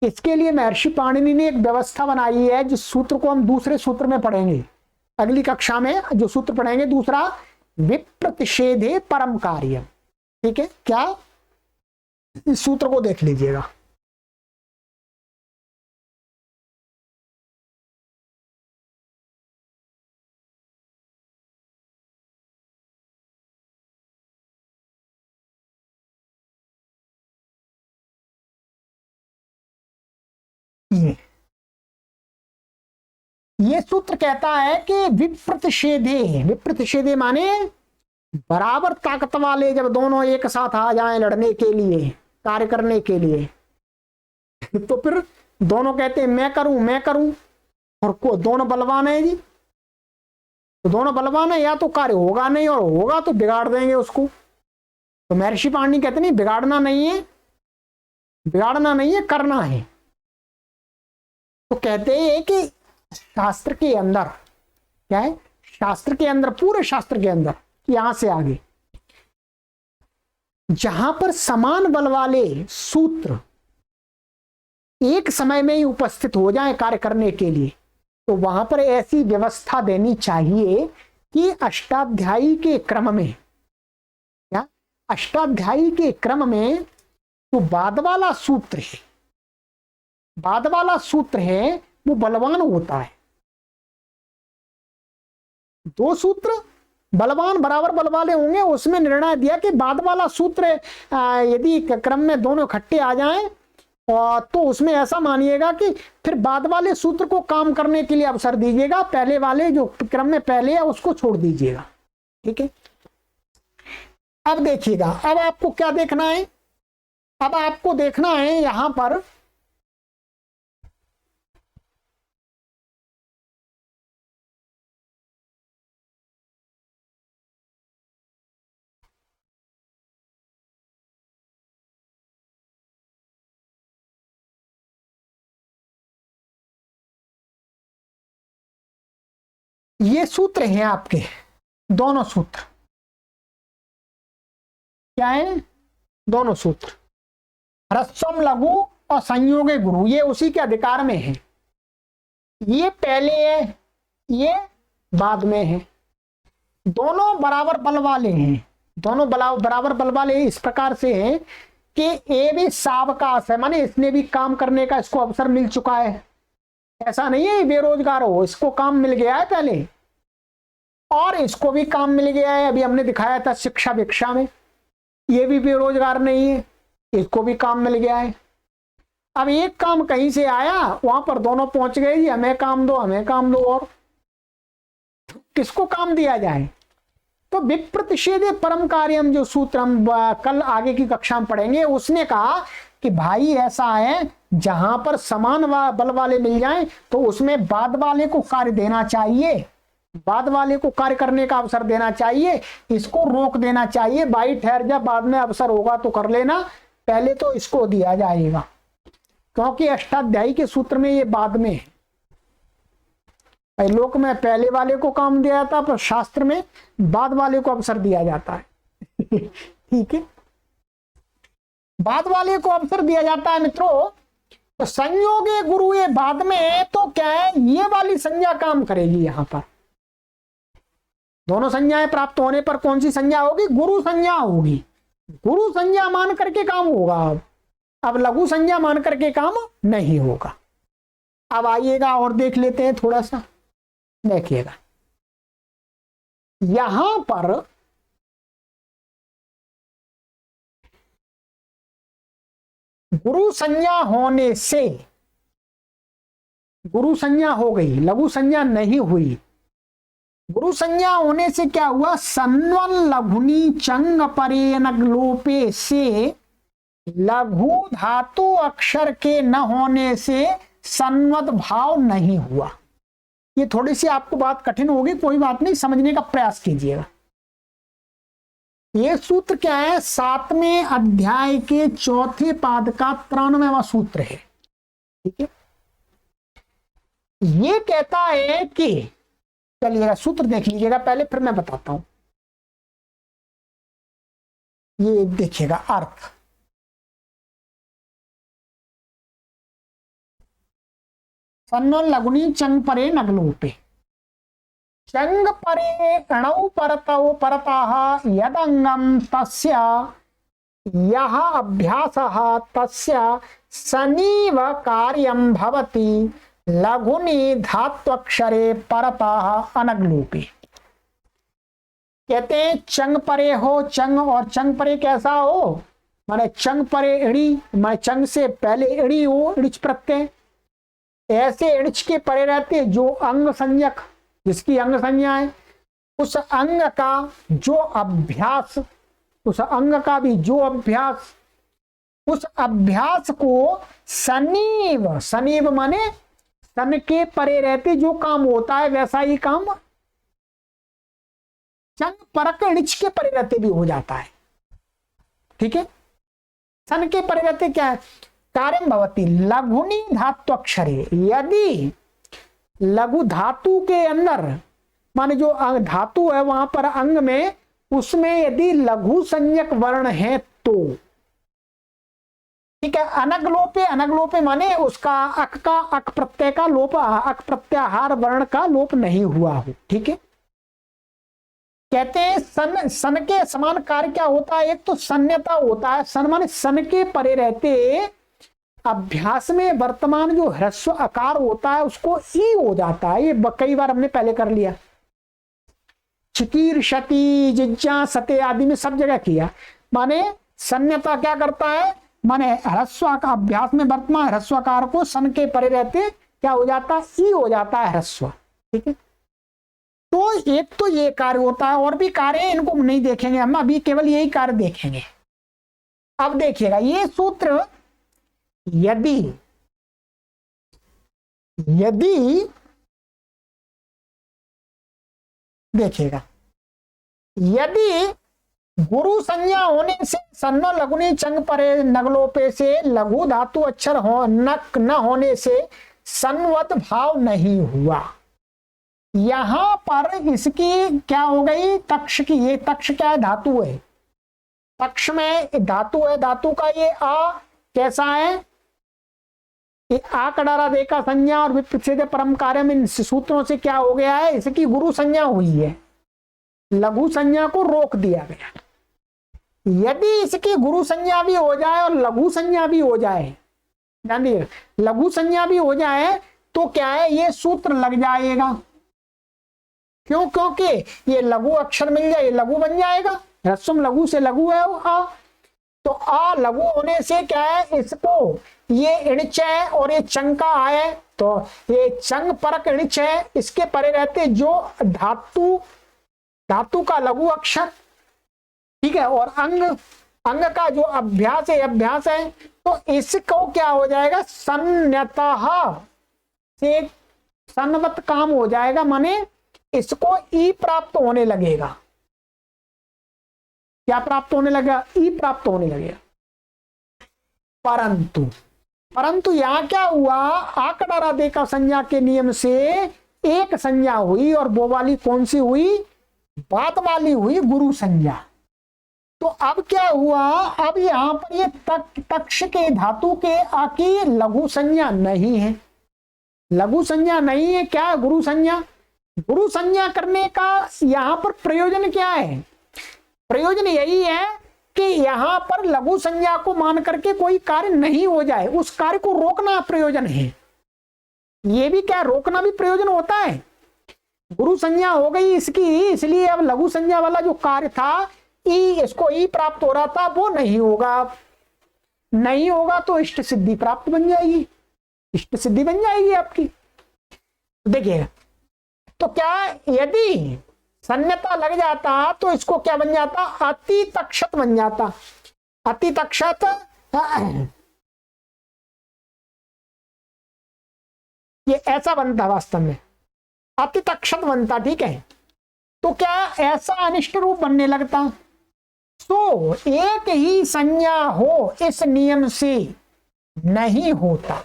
इसके लिए महर्षि पाणिनि ने एक व्यवस्था बनाई है, जिस सूत्र को हम दूसरे सूत्र में पढ़ेंगे, अगली कक्षा में जो सूत्र पढ़ेंगे दूसरा, विप्रतिषेधे परम कार्य। ठीक है, क्या, इस सूत्र को देख लीजिएगा। ये सूत्र कहता है कि विप्रतिषेधे माने बराबर ताकत वाले जब दोनों एक साथ आ जाएं लड़ने के लिए, कार्य करने के लिए, तो फिर दोनों कहते हैं मैं करूं, और को दोनों बलवान है जी, तो दोनों बलवान है, या तो कार्य होगा नहीं, और होगा तो बिगाड़ देंगे उसको। तो महर्षि पाणिनि कहते नहीं, बिगाड़ना नहीं है, करना है। तो कहते हैं कि शास्त्र के अंदर क्या है, शास्त्र के अंदर, पूरे शास्त्र के अंदर, यहां से आगे जहां पर समान बल वाले सूत्र एक समय में ही उपस्थित हो जाएं कार्य करने के लिए, तो वहां पर ऐसी व्यवस्था देनी चाहिए कि अष्टाध्यायी के क्रम में, क्या, अष्टाध्यायी के क्रम में जो बाद वाला सूत्र है वो बलवान होता है। दो सूत्र बलवान बराबर बल वाले होंगे, उसमें निर्णय दिया कि बाद वाला सूत्र यदि क्रम में दोनों इकट्ठे आ जाएं, और तो उसमें ऐसा मानिएगा कि फिर बाद वाले सूत्र को काम करने के लिए अवसर दीजिएगा, पहले वाले जो क्रम में पहले है उसको छोड़ दीजिएगा। ठीक है, अब देखिएगा, अब आपको क्या देखना है, अब आपको देखना है यहां पर ये सूत्र हैं आपके, दोनों सूत्र क्या है, दोनों सूत्र, ह्रस्वम लघु और संयोगे गुरु, ये उसी के अधिकार में है। ये पहले है, ये बाद में है, दोनों बराबर बल वाले हैं, दोनों बराबर बल वाले इस प्रकार से हैं कि ए भी सावकाश है, माने इसने भी काम करने का इसको अवसर मिल चुका है। ऐसा नहीं है बेरोजगार हो, इसको काम मिल गया है पहले और इसको भी काम मिल गया है। अभी हमने दिखाया था शिक्षा भिक्षा में, ये भी बेरोजगार नहीं है, इसको भी काम मिल गया है। अब एक काम कहीं से आया, वहां पर दोनों पहुंच गए, हमें काम दो हमें काम दो, और किसको काम दिया जाए। तो विप्रतिषेधे परम कार्यम जो सूत्र हम कल आगे की कक्षा में पढ़ेंगे, उसने कहा कि भाई ऐसा है जहां पर समान बल वाले मिल जाएं तो उसमें बाद वाले को कार्य देना चाहिए, बाद वाले को कार्य करने का अवसर देना चाहिए, इसको रोक देना चाहिए, भाई ठहर जा, बाद में अवसर होगा तो कर लेना, पहले तो इसको दिया जाएगा, क्योंकि अष्टाध्यायी के सूत्र में ये बाद में है। लोक में पहले वाले को काम दिया जाता है, पर शास्त्र में बाद वाले को अवसर दिया जाता है। ठीक है, बाद वाले को अवसर दिया जाता है मित्रों। तो संयोगे गुरु ये बाद में, तो क्या है, ये वाली संज्ञा काम करेगी। यहां पर दोनों संज्ञाएं प्राप्त होने पर कौन सी संज्ञा होगी, गुरु संज्ञा होगी। गुरु संज्ञा मान करके काम होगा, अब लघु संज्ञा मान करके काम नहीं होगा। अब आइएगा और देख लेते हैं थोड़ा सा, देखिएगा यहां पर गुरु संज्ञा होने से, गुरु संज्ञा हो गई, लघु संज्ञा नहीं हुई। गुरु संज्ञा होने से क्या हुआ, सन्वल लघुनी चंग परे नग लोपे से, लघु धातु अक्षर के न होने से संवद भाव नहीं हुआ। ये थोड़ी सी आपको बात कठिन होगी, कोई बात नहीं, समझने का प्रयास कीजिएगा। ये सूत्र क्या है, 7वें अध्याय के 4थे पाद का 93वां सूत्र है। ठीक है, ये कहता है कि, चलिएगा सूत्र देख लीजिएगा पहले, फिर मैं बताता हूं। ये देखिएगा अर्थ, सन्नो लघुनी चंग परे नगलोपे, चंग परे अणौ परतौ परतः यदंगम तस्य यह अभ्यासः तस्य सनीव कार्यं भवति लघुनी धात्वक्षरे परतः अनगलोपे। कहते हैं चंग परे हो, चंग और चंग परे कैसा हो, माने चंग परे इड़ी, माने चंग से पहले इड़ी हो, इड़िच प्रत्यय, ऐसे इड़िच के परे रहते जो अंग संज्ञक, जिसकी अंग संज्ञा है, उस अंग का जो अभ्यास, उस अंग का भी जो अभ्यास, उस अभ्यास को सनीव, सनीव माने सन के परे रहते जो काम होता है वैसा ही काम चंग परक इड़िच के परे रहते भी हो जाता है। ठीक है, सन के परे रहते क्या है, कार्यम भवति लघुनी धात्वक्षरे, यदि लघु धातु के अंदर, माने जो धातु है वहां पर अंग में, उसमें यदि लघु संज्ञक वर्ण है तो, ठीक है, अनगलोपे, अनगलोपे माने उसका अक का अक प्रत्यय का लोप, अक प्रत्याहार वर्ण का लोप नहीं हुआ हो। ठीक है, कहते हैं सन, सन के समान कार्य क्या होता है, एक तो सन्यता होता है, सन माने सन के परे रहते अभ्यास में वर्तमान जो ह्रस्व आकार होता है उसको ई हो जाता है। ये कई बार हमने पहले कर लिया, चिकीर शती जिज्ञा सते आदि में सब जगह किया। माने सन्यता क्या करता है, माने ह्रस्व का अभ्यास में वर्तमान ह्रस्वकार को सन के परे रहते क्या हो जाता है, ई हो जाता है ह्रस्व। ठीक है, तो एक तो ये कार्य होता है, और भी कार्य इनको नहीं देखेंगे हम, अभी केवल यही कार्य देखेंगे। अब देखिएगा ये सूत्र, यदि यदि देखिएगा, यदि गुरु संज्ञा होने से सन्नो लघुनी चंग परे नगलोपे से लघु धातु अक्षर हो नक न होने से संवद भाव नहीं हुआ, यहां पर इसकी क्या हो गई, तक्ष की, ये तक्ष क्या है, धातु है, तक्ष में धातु है, धातु का ये आ कैसा है, ये आ कडारा दे का संज्ञा और विप्रच्छेद परम कार्य में सूत्रों से क्या हो गया है, इसकी गुरु संज्ञा हुई है, लघु संज्ञा को रोक दिया गया। यदि इसकी गुरु संज्ञा भी हो जाए और लघु संज्ञा भी हो जाए, ध्यान दिए, लघु संज्ञा भी हो जाए तो क्या है, ये सूत्र लग जाएगा। क्यों? क्योंकि ये लघु अक्षर मिल जाए, लघु बन जाएगा, रस्म लघु से लघु है आ, तो आ लघु होने से क्या है, इसको ये इणच है और ये चंग का है, तो ये चंग परक इणच है, इसके परे रहते जो धातु, धातु का लघु अक्षर, ठीक है, और अंग, अंग का जो अभ्यास है, अभ्यास है, तो इसको क्या हो जाएगा, सन्नतः से सन्नवत काम हो जाएगा, माने इसको ई प्राप्त होने लगेगा। क्या प्राप्त होने लगेगा? ई प्राप्त होने लगेगा। परंतु परंतु यहां क्या हुआ, आकड़ा दे का संज्ञा के नियम से एक संज्ञा हुई, और वो वाली कौन सी हुई, बात वाली हुई, गुरु संज्ञा। तो अब क्या हुआ, अब यहां पर ये तक्ष के धातु के आकी लघु संज्ञा नहीं है, लघु संज्ञा नहीं है, क्या गुरु संज्ञा। गुरु संज्ञा करने का यहां पर प्रयोजन क्या है, प्रयोजन यही है कि यहां पर लघु संज्ञा को मान करके कोई कार्य नहीं हो जाए, उस कार्य को रोकना प्रयोजन है। ये भी क्या, रोकना भी प्रयोजन होता है। गुरु संज्ञा हो गई इसकी, इसलिए अब लघु संज्ञा वाला जो कार्य था, इसको ई प्राप्त हो रहा था, वो नहीं होगा, नहीं होगा तो इष्ट सिद्धि प्राप्त बन जाएगी, इष्ट सिद्धि बन जाएगी आपकी। देखिए, तो क्या यदि सन्नता लग जाता तो इसको क्या बन जाता, अति तक्षत बन जाता, अति तक्षत, ये ऐसा बनता वास्तव में, अति तक्षत बनता, ठीक है। तो क्या ऐसा अनिष्ट रूप बनने लगता। तो एक ही संज्ञा हो इस नियम से नहीं होता,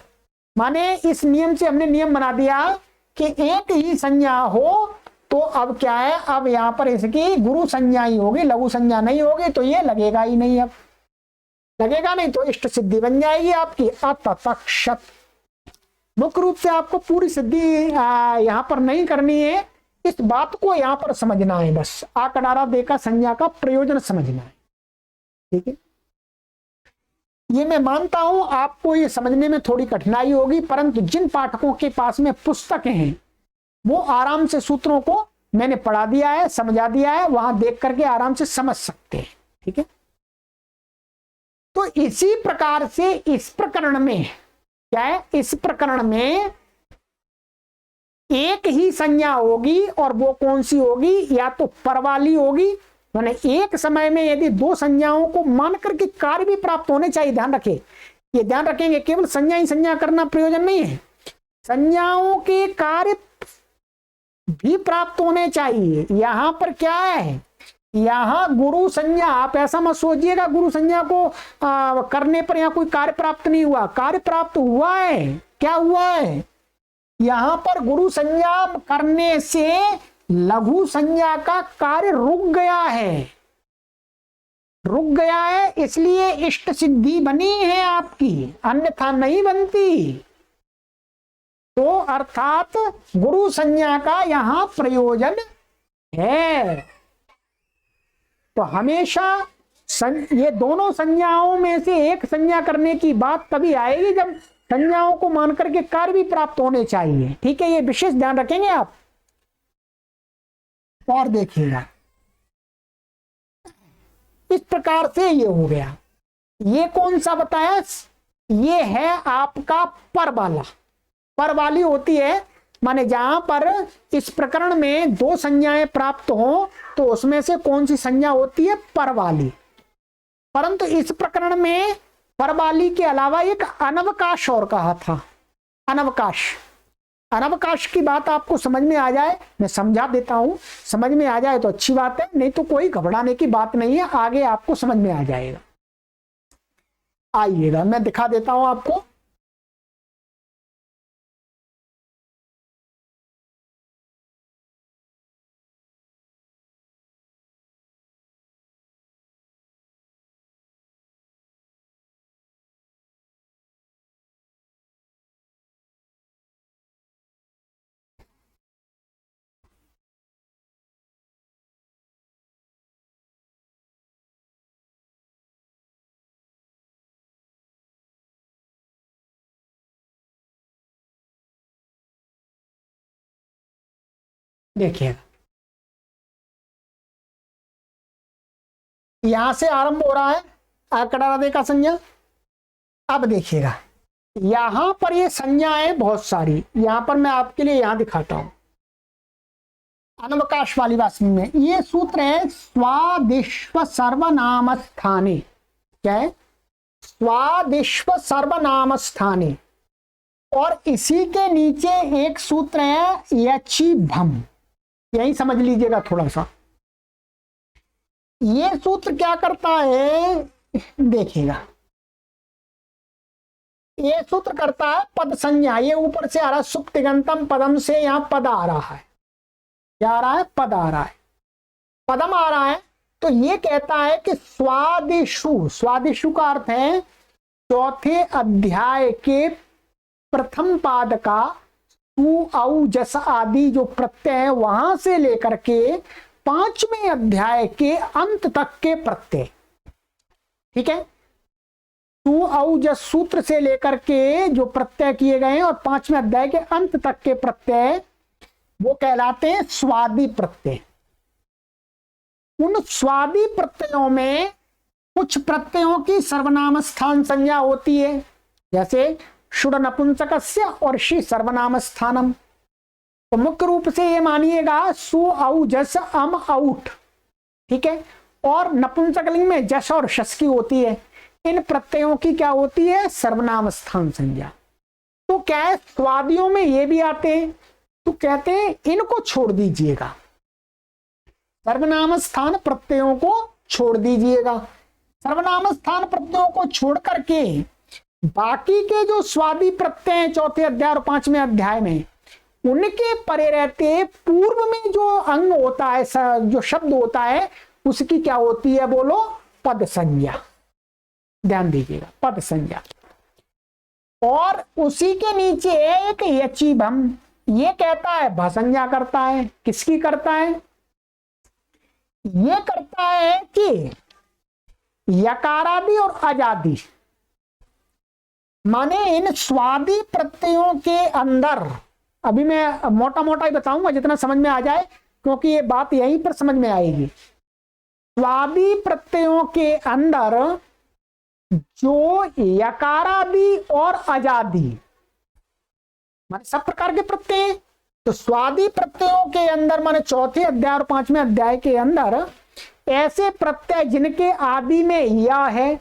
माने इस नियम से हमने नियम बना दिया कि एक ही संज्ञा हो, तो अब क्या है, अब यहां पर इसकी गुरु संज्ञा ही होगी, लघु संज्ञा नहीं होगी, तो ये लगेगा ही नहीं, अब लगेगा नहीं तो इष्ट सिद्धि बन जाएगी आपकी अततक्षत। मुख्य रूप से आपको पूरी सिद्धि यहां पर नहीं करनी है, इस बात को यहां पर समझना है, बस आकडारा दे का संज्ञा का प्रयोजन समझना है, ठीक है। ये मैं मानता हूं आपको ये समझने में थोड़ी कठिनाई होगी, परंतु जिन पाठकों के पास में पुस्तक हैं वो आराम से सूत्रों को मैंने पढ़ा दिया है, समझा दिया है, वहां देख करके आराम से समझ सकते हैं, ठीक है। तो इसी प्रकार से इस प्रकरण में क्या है, इस प्रकरण में एक ही संज्ञा होगी, और वो कौन सी होगी, या तो परवाली होगी, माने एक समय में यदि दो संज्ञाओं को मान करके कार्य भी प्राप्त होने चाहिए, ध्यान रखें, ये ध्यान रखेंगे, केवल संज्ञा ही संज्ञा करना प्रयोजन नहीं है, संज्ञाओं के कार्य भी प्राप्त होने चाहिए। यहां पर क्या है, यहां गुरु संज्ञा, आप ऐसा मत सोचिएगा गुरु संज्ञा को करने पर यहां कोई कार्य प्राप्त नहीं हुआ, कार्य प्राप्त हुआ है। क्या हुआ है, यहां पर गुरु संज्ञा करने से लघु संज्ञा का कार्य रुक गया है, रुक गया है, इसलिए इष्ट सिद्धि बनी है आपकी, अन्यथा नहीं बनती। तो अर्थात गुरु संज्ञा का यहां प्रयोजन है। तो हमेशा ये दोनों संज्ञाओं में से एक संज्ञा करने की बात तभी आएगी जब संज्ञाओं को मान करके कार्य भी प्राप्त होने चाहिए, ठीक है। ये विशेष ध्यान रखेंगे आप, और देखिएगा इस प्रकार से ये हो गया। ये कौन सा बताया, ये है आपका पर वाला, पर वाली होती है, माने जहां पर इस प्रकरण में दो संज्ञाएं प्राप्त हो तो उसमें से कौन सी संज्ञा होती है, पर वाली। परंतु इस प्रकरण में पर वाली के अलावा एक अनवकाश और कहा था, अनवकाश। अनवकाश की बात आपको समझ में आ जाए, मैं समझा देता हूं, समझ में आ जाए तो अच्छी बात है, नहीं तो कोई घबराने की बात नहीं है, आगे आपको समझ में आ जाएगा। आइएगा मैं दिखा देता हूं आपको। देखिएगा, यहां से आरंभ हो रहा है आकड़ारादे का संज्ञा। अब देखिएगा, यहां पर ये संज्ञाएं बहुत सारी, यहां पर मैं आपके लिए यहां दिखाता हूं अनवकाश वाली वासनी में। ये सूत्र है स्वादिश्व सर्वनाम स्थाने। क्या है? स्वादिश्व सर्वनाम स्थाने। और इसी के नीचे एक सूत्र है यची भम, यही समझ लीजिएगा थोड़ा सा। ये सूत्र क्या करता है देखिएगा, ये सूत्र करता है पद संज्ञा। ये ऊपर से आ रहा है सुप्तिगंतम पदम से, यहां पद आ रहा है। क्या आ रहा है? पद आ रहा है, पदम आ रहा है। तो ये कहता है कि स्वादिशु, स्वादिशु का अर्थ है चौथे अध्याय के प्रथम पाद का सु औ जस आदि जो प्रत्यय है वहां से लेकर के पांचवें अध्याय के अंत तक के प्रत्यय। ठीक है, सु औ जस सूत्र से लेकर के जो प्रत्यय किए गए हैं और पांचवें अध्याय के अंत तक के प्रत्यय वो कहलाते हैं स्वादि प्रत्यय। उन स्वादि प्रत्ययों में कुछ प्रत्ययों की सर्वनाम स्थान संज्ञा होती है, जैसे शुड नपुंसकस्य और शी सर्वनाम स्थानम। तो मुख्य रूप से ये मानिएगा सु औ जस अम औठ। ठीक है, और नपुंसकलिंग में जस और शस की होती है। इन प्रत्ययों की क्या होती है? सर्वनाम स्थान संज्ञा। तो क्या है, स्वादियों में ये भी आते हैं, तो कहते हैं इनको छोड़ दीजिएगा, सर्वनाम स्थान प्रत्ययों को छोड़ दीजिएगा। सर्वनाम स्थान प्रत्ययों को छोड़ करके बाकी के जो स्वादी प्रत्यय हैं चौथे अध्याय और पांचवें अध्याय में, उनके परे रहते पूर्व में जो अंग होता है, जो शब्द होता है, उसकी क्या होती है? बोलो, पद संज्ञा। ध्यान दीजिएगा, पद संज्ञा। और उसी के नीचे एक यचीभम, ये कहता है भसंज्ञा करता है। किसकी करता है? ये करता है कि यकारादि और अजादि, माने इन स्वादि प्रत्ययों के अंदर, अभी मैं मोटा मोटा ही बताऊंगा जितना समझ में आ जाए, क्योंकि ये बात यहीं पर समझ में आएगी। स्वादि प्रत्ययों के अंदर जो यकारादि और अजादि, माने सब प्रकार के प्रत्यय, तो स्वादि प्रत्ययों के अंदर माने चौथे अध्याय और पांचवें अध्याय के अंदर ऐसे प्रत्यय जिनके आदि में या है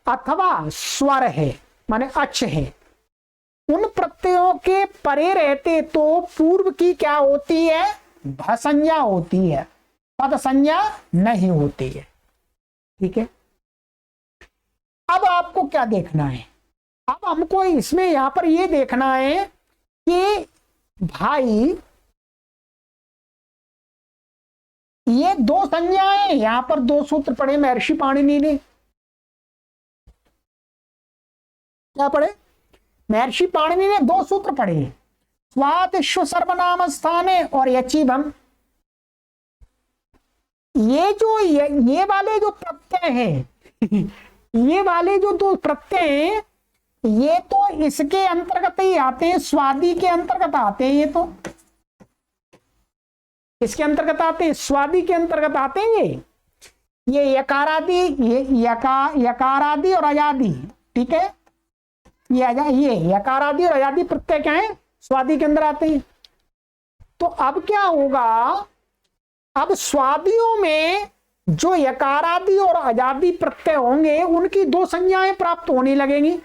अथवा स्वर है, माने अच है, उन प्रत्ययों के परे रहते तो पूर्व की क्या होती है? भसंज्ञा होती है, पद संज्ञा नहीं होती है। ठीक है, अब आपको क्या देखना है? अब हमको इसमें यहां पर ये देखना है कि भाई ये दो संज्ञाएं, यहां पर दो सूत्र पढ़े महर्षि पाणिनि ने। क्या पढ़े? महर्षि पाणिनि ने दो सूत्र पढ़े, स्वादिश्व सर्वनाम स्थाने और यचीभम। ये जो ये वाले जो प्रत्यय हैं ये वाले जो दो प्रत्यय हैं, ये तो इसके अंतर्गत ही आते हैं, स्वादि के अंतर्गत आते हैं। ये तो इसके अंतर्गत आते हैं, स्वादि के अंतर्गत आते हैं। ये यकारादि, ये यकारादि और अजादि। ठीक है, ये यकारादि और अजादि प्रत्यय क्या है? स्वादि के अंदर आते हैं। तो अब क्या होगा? अब स्वादियों में जो यकारादि और अजादि प्रत्यय होंगे उनकी दो संज्ञाएं प्राप्त होने लगेंगी।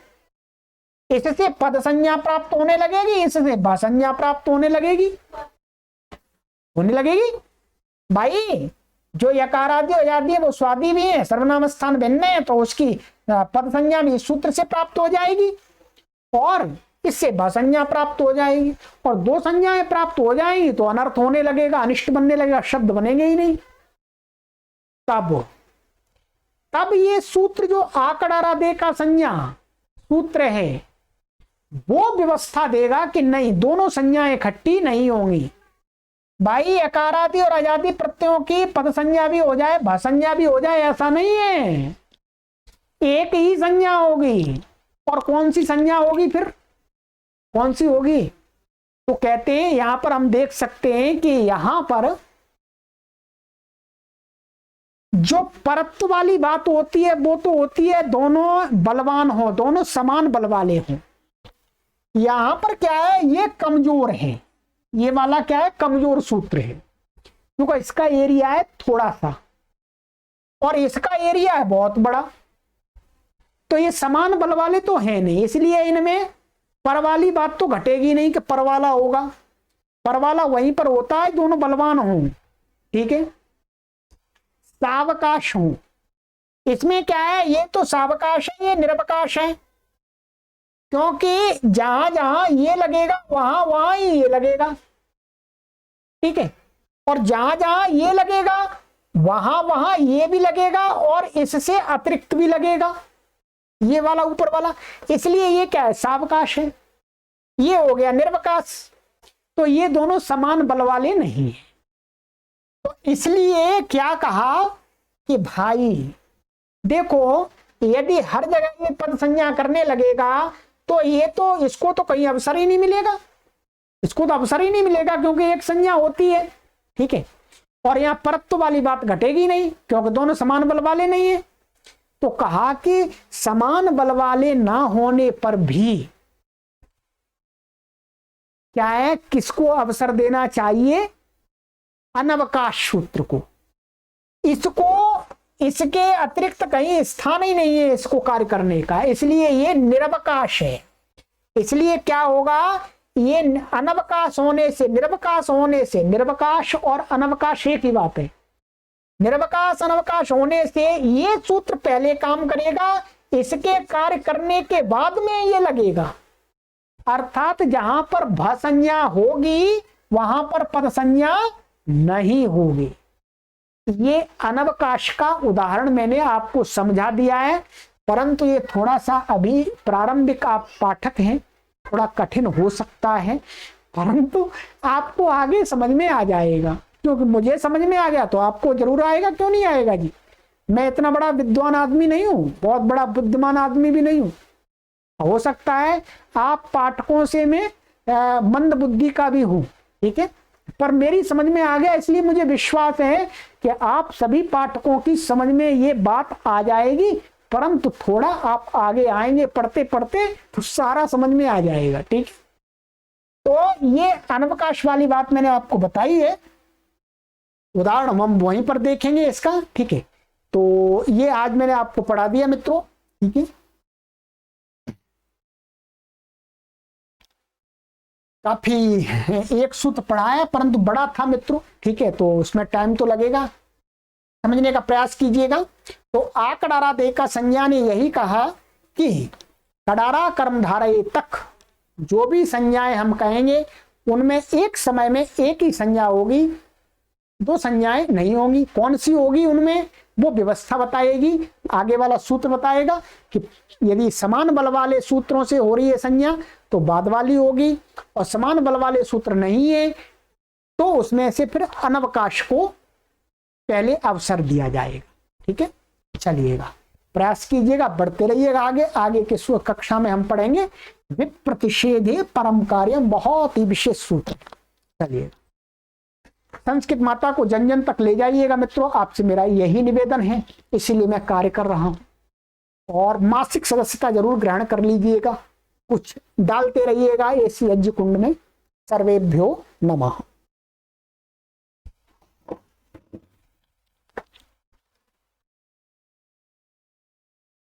इससे पद संज्ञा प्राप्त होने लगेगी, इससे भासंज्ञा प्राप्त होने लगेगी। भाई जो यकारादि अजादि है वो स्वादि भी है, सर्वनाम स्थान भिन्न है, तो उसकी पद संज्ञा भी सूत्र से प्राप्त हो जाएगी और इससे भासंज्ञा प्राप्त हो जाएगी। और दो संज्ञाएं प्राप्त हो जाएंगी तो अनर्थ होने लगेगा, अनिष्ट बनने लगेगा, शब्द बनेंगे ही नहीं। तब ये सूत्र जो आकड़ारादे का संज्ञा सूत्र है वो व्यवस्था देगा कि नहीं, दोनों संज्ञाएं इकट्ठी नहीं होंगी। भाई यकारादि और अजादि प्रत्ययों की पद संज्ञा भी हो जाए, भासंज्ञा भी हो जाए, ऐसा नहीं है। एक ही संज्ञा होगी। और कौन सी संज्ञा होगी? फिर कौन सी होगी? तो कहते हैं यहां पर हम देख सकते हैं कि यहां पर जो परत्व वाली बात होती है वो तो होती है दोनों बलवान हो, दोनों समान बल वाले हों। यहां पर क्या है, ये कमजोर है, ये वाला क्या है, कमजोर सूत्र है, क्योंकि इसका एरिया है थोड़ा सा और इसका एरिया है बहुत बड़ा। तो ये समान बल वाले तो है नहीं, इसलिए इनमें पर वाली बात तो घटेगी नहीं कि पर वाला होगा। पर वाला वहीं पर होता है दोनों बलवान हों, ठीक है। सावकाश हों, इसमें क्या है, ये तो सावकाश है, ये निरवकाश है, क्योंकि जहां जहां ये लगेगा वहां वहां ही ये लगेगा, ठीक है। और जहां जहां ये लगेगा वहां वहां ये भी लगेगा और इससे अतिरिक्त भी लगेगा, ये वाला ऊपर वाला। इसलिए ये क्या है, सावकाश है। ये हो गया निर्वकाश, तो ये दोनों समान बल वाले नहीं है। तो इसलिए क्या कहा कि भाई देखो, यदि हर जगह ये पद संज्ञा करने लगेगा तो ये तो, इसको तो कहीं अवसर ही नहीं मिलेगा, इसको तो अवसर ही नहीं मिलेगा, क्योंकि एक संज्ञा होती है, ठीक है। और यहां परत्व वाली बात घटेगी नहीं, क्योंकि दोनों समान बल वाले नहीं है। तो कहा कि समान बल वाले ना होने पर भी क्या है, किसको अवसर देना चाहिए, अनवकाश सूत्र को। इसको, इसके अतिरिक्त कहीं स्थान ही नहीं है इसको कार्य करने का, इसलिए ये निरवकाश है। इसलिए क्या होगा, ये अनवकाश होने से, निरवकाश होने से, निरवकाश और अनवकाश एक ही बात है। निरवकाश अनवकाश होने से ये सूत्र पहले काम करेगा, इसके कार्य करने के बाद में ये लगेगा। अर्थात जहां पर भ संज्ञा होगी वहां पर पद संज्ञा नहीं होगी। ये अनवकाश का उदाहरण मैंने आपको समझा दिया है, परंतु ये थोड़ा सा अभी प्रारंभिक आप पाठक हैं, थोड़ा कठिन हो सकता है, परंतु आपको आगे समझ में आ जाएगा। क्योंकि मुझे समझ में आ गया तो आपको जरूर आएगा, क्यों नहीं आएगा जी। मैं इतना बड़ा विद्वान आदमी नहीं हूं, बहुत बड़ा बुद्धिमान आदमी भी नहीं हूं। हो सकता है आप पाठकों से मैं मंद बुद्धि का भी हूं, ठीक है, पर मेरी समझ में आ गया, इसलिए मुझे विश्वास है कि आप सभी पाठकों की समझ में ये बात आ जाएगी। परंतु थोड़ा आप आगे आएंगे पढ़ते पढ़ते तो सारा समझ में आ जाएगा, ठीक। तो ये अनवकाश वाली बात मैंने आपको बताई है, उदाहरण हम वहीं पर देखेंगे इसका, ठीक है। तो ये आज मैंने आपको पढ़ा दिया मित्रों, ठीक है। काफी एक सूत्र पढ़ाया परंतु बड़ा था मित्रों, ठीक है, तो उसमें टाइम तो लगेगा, समझने का प्रयास कीजिएगा। तो आ कडारा दे का संज्ञा ने यही कहा कि कडारा कर्मधारय तक जो भी संज्ञाएं हम कहेंगे उनमें एक समय में एक ही संज्ञा होगी, दो संज्ञाएं नहीं होंगी। कौन सी होगी उनमें, वो व्यवस्था बताएगी, आगे वाला सूत्र बताएगा कि यदि समान बल वाले सूत्रों से हो रही है संज्ञा तो बाद वाली होगी, और समान बल वाले सूत्र नहीं है तो उसमें से फिर अनवकाश को पहले अवसर दिया जाएगा, ठीक है। चलिएगा, प्रयास कीजिएगा, बढ़ते रहिएगा आगे। आगे के कक्षा में हम पढ़ेंगे विप्रतिषेधे परम कार्यम, बहुत ही विशेष सूत्र। चलिए, संस्कृत माता को जन जन तक ले जाइएगा मित्रों, आपसे मेरा यही निवेदन है, इसीलिए मैं कार्य कर रहा हूं। और मासिक सदस्यता जरूर ग्रहण कर लीजिएगा, कुछ डालते रहिएगा इस यज्ञ कुंड में। सर्वेभ्यो नमः।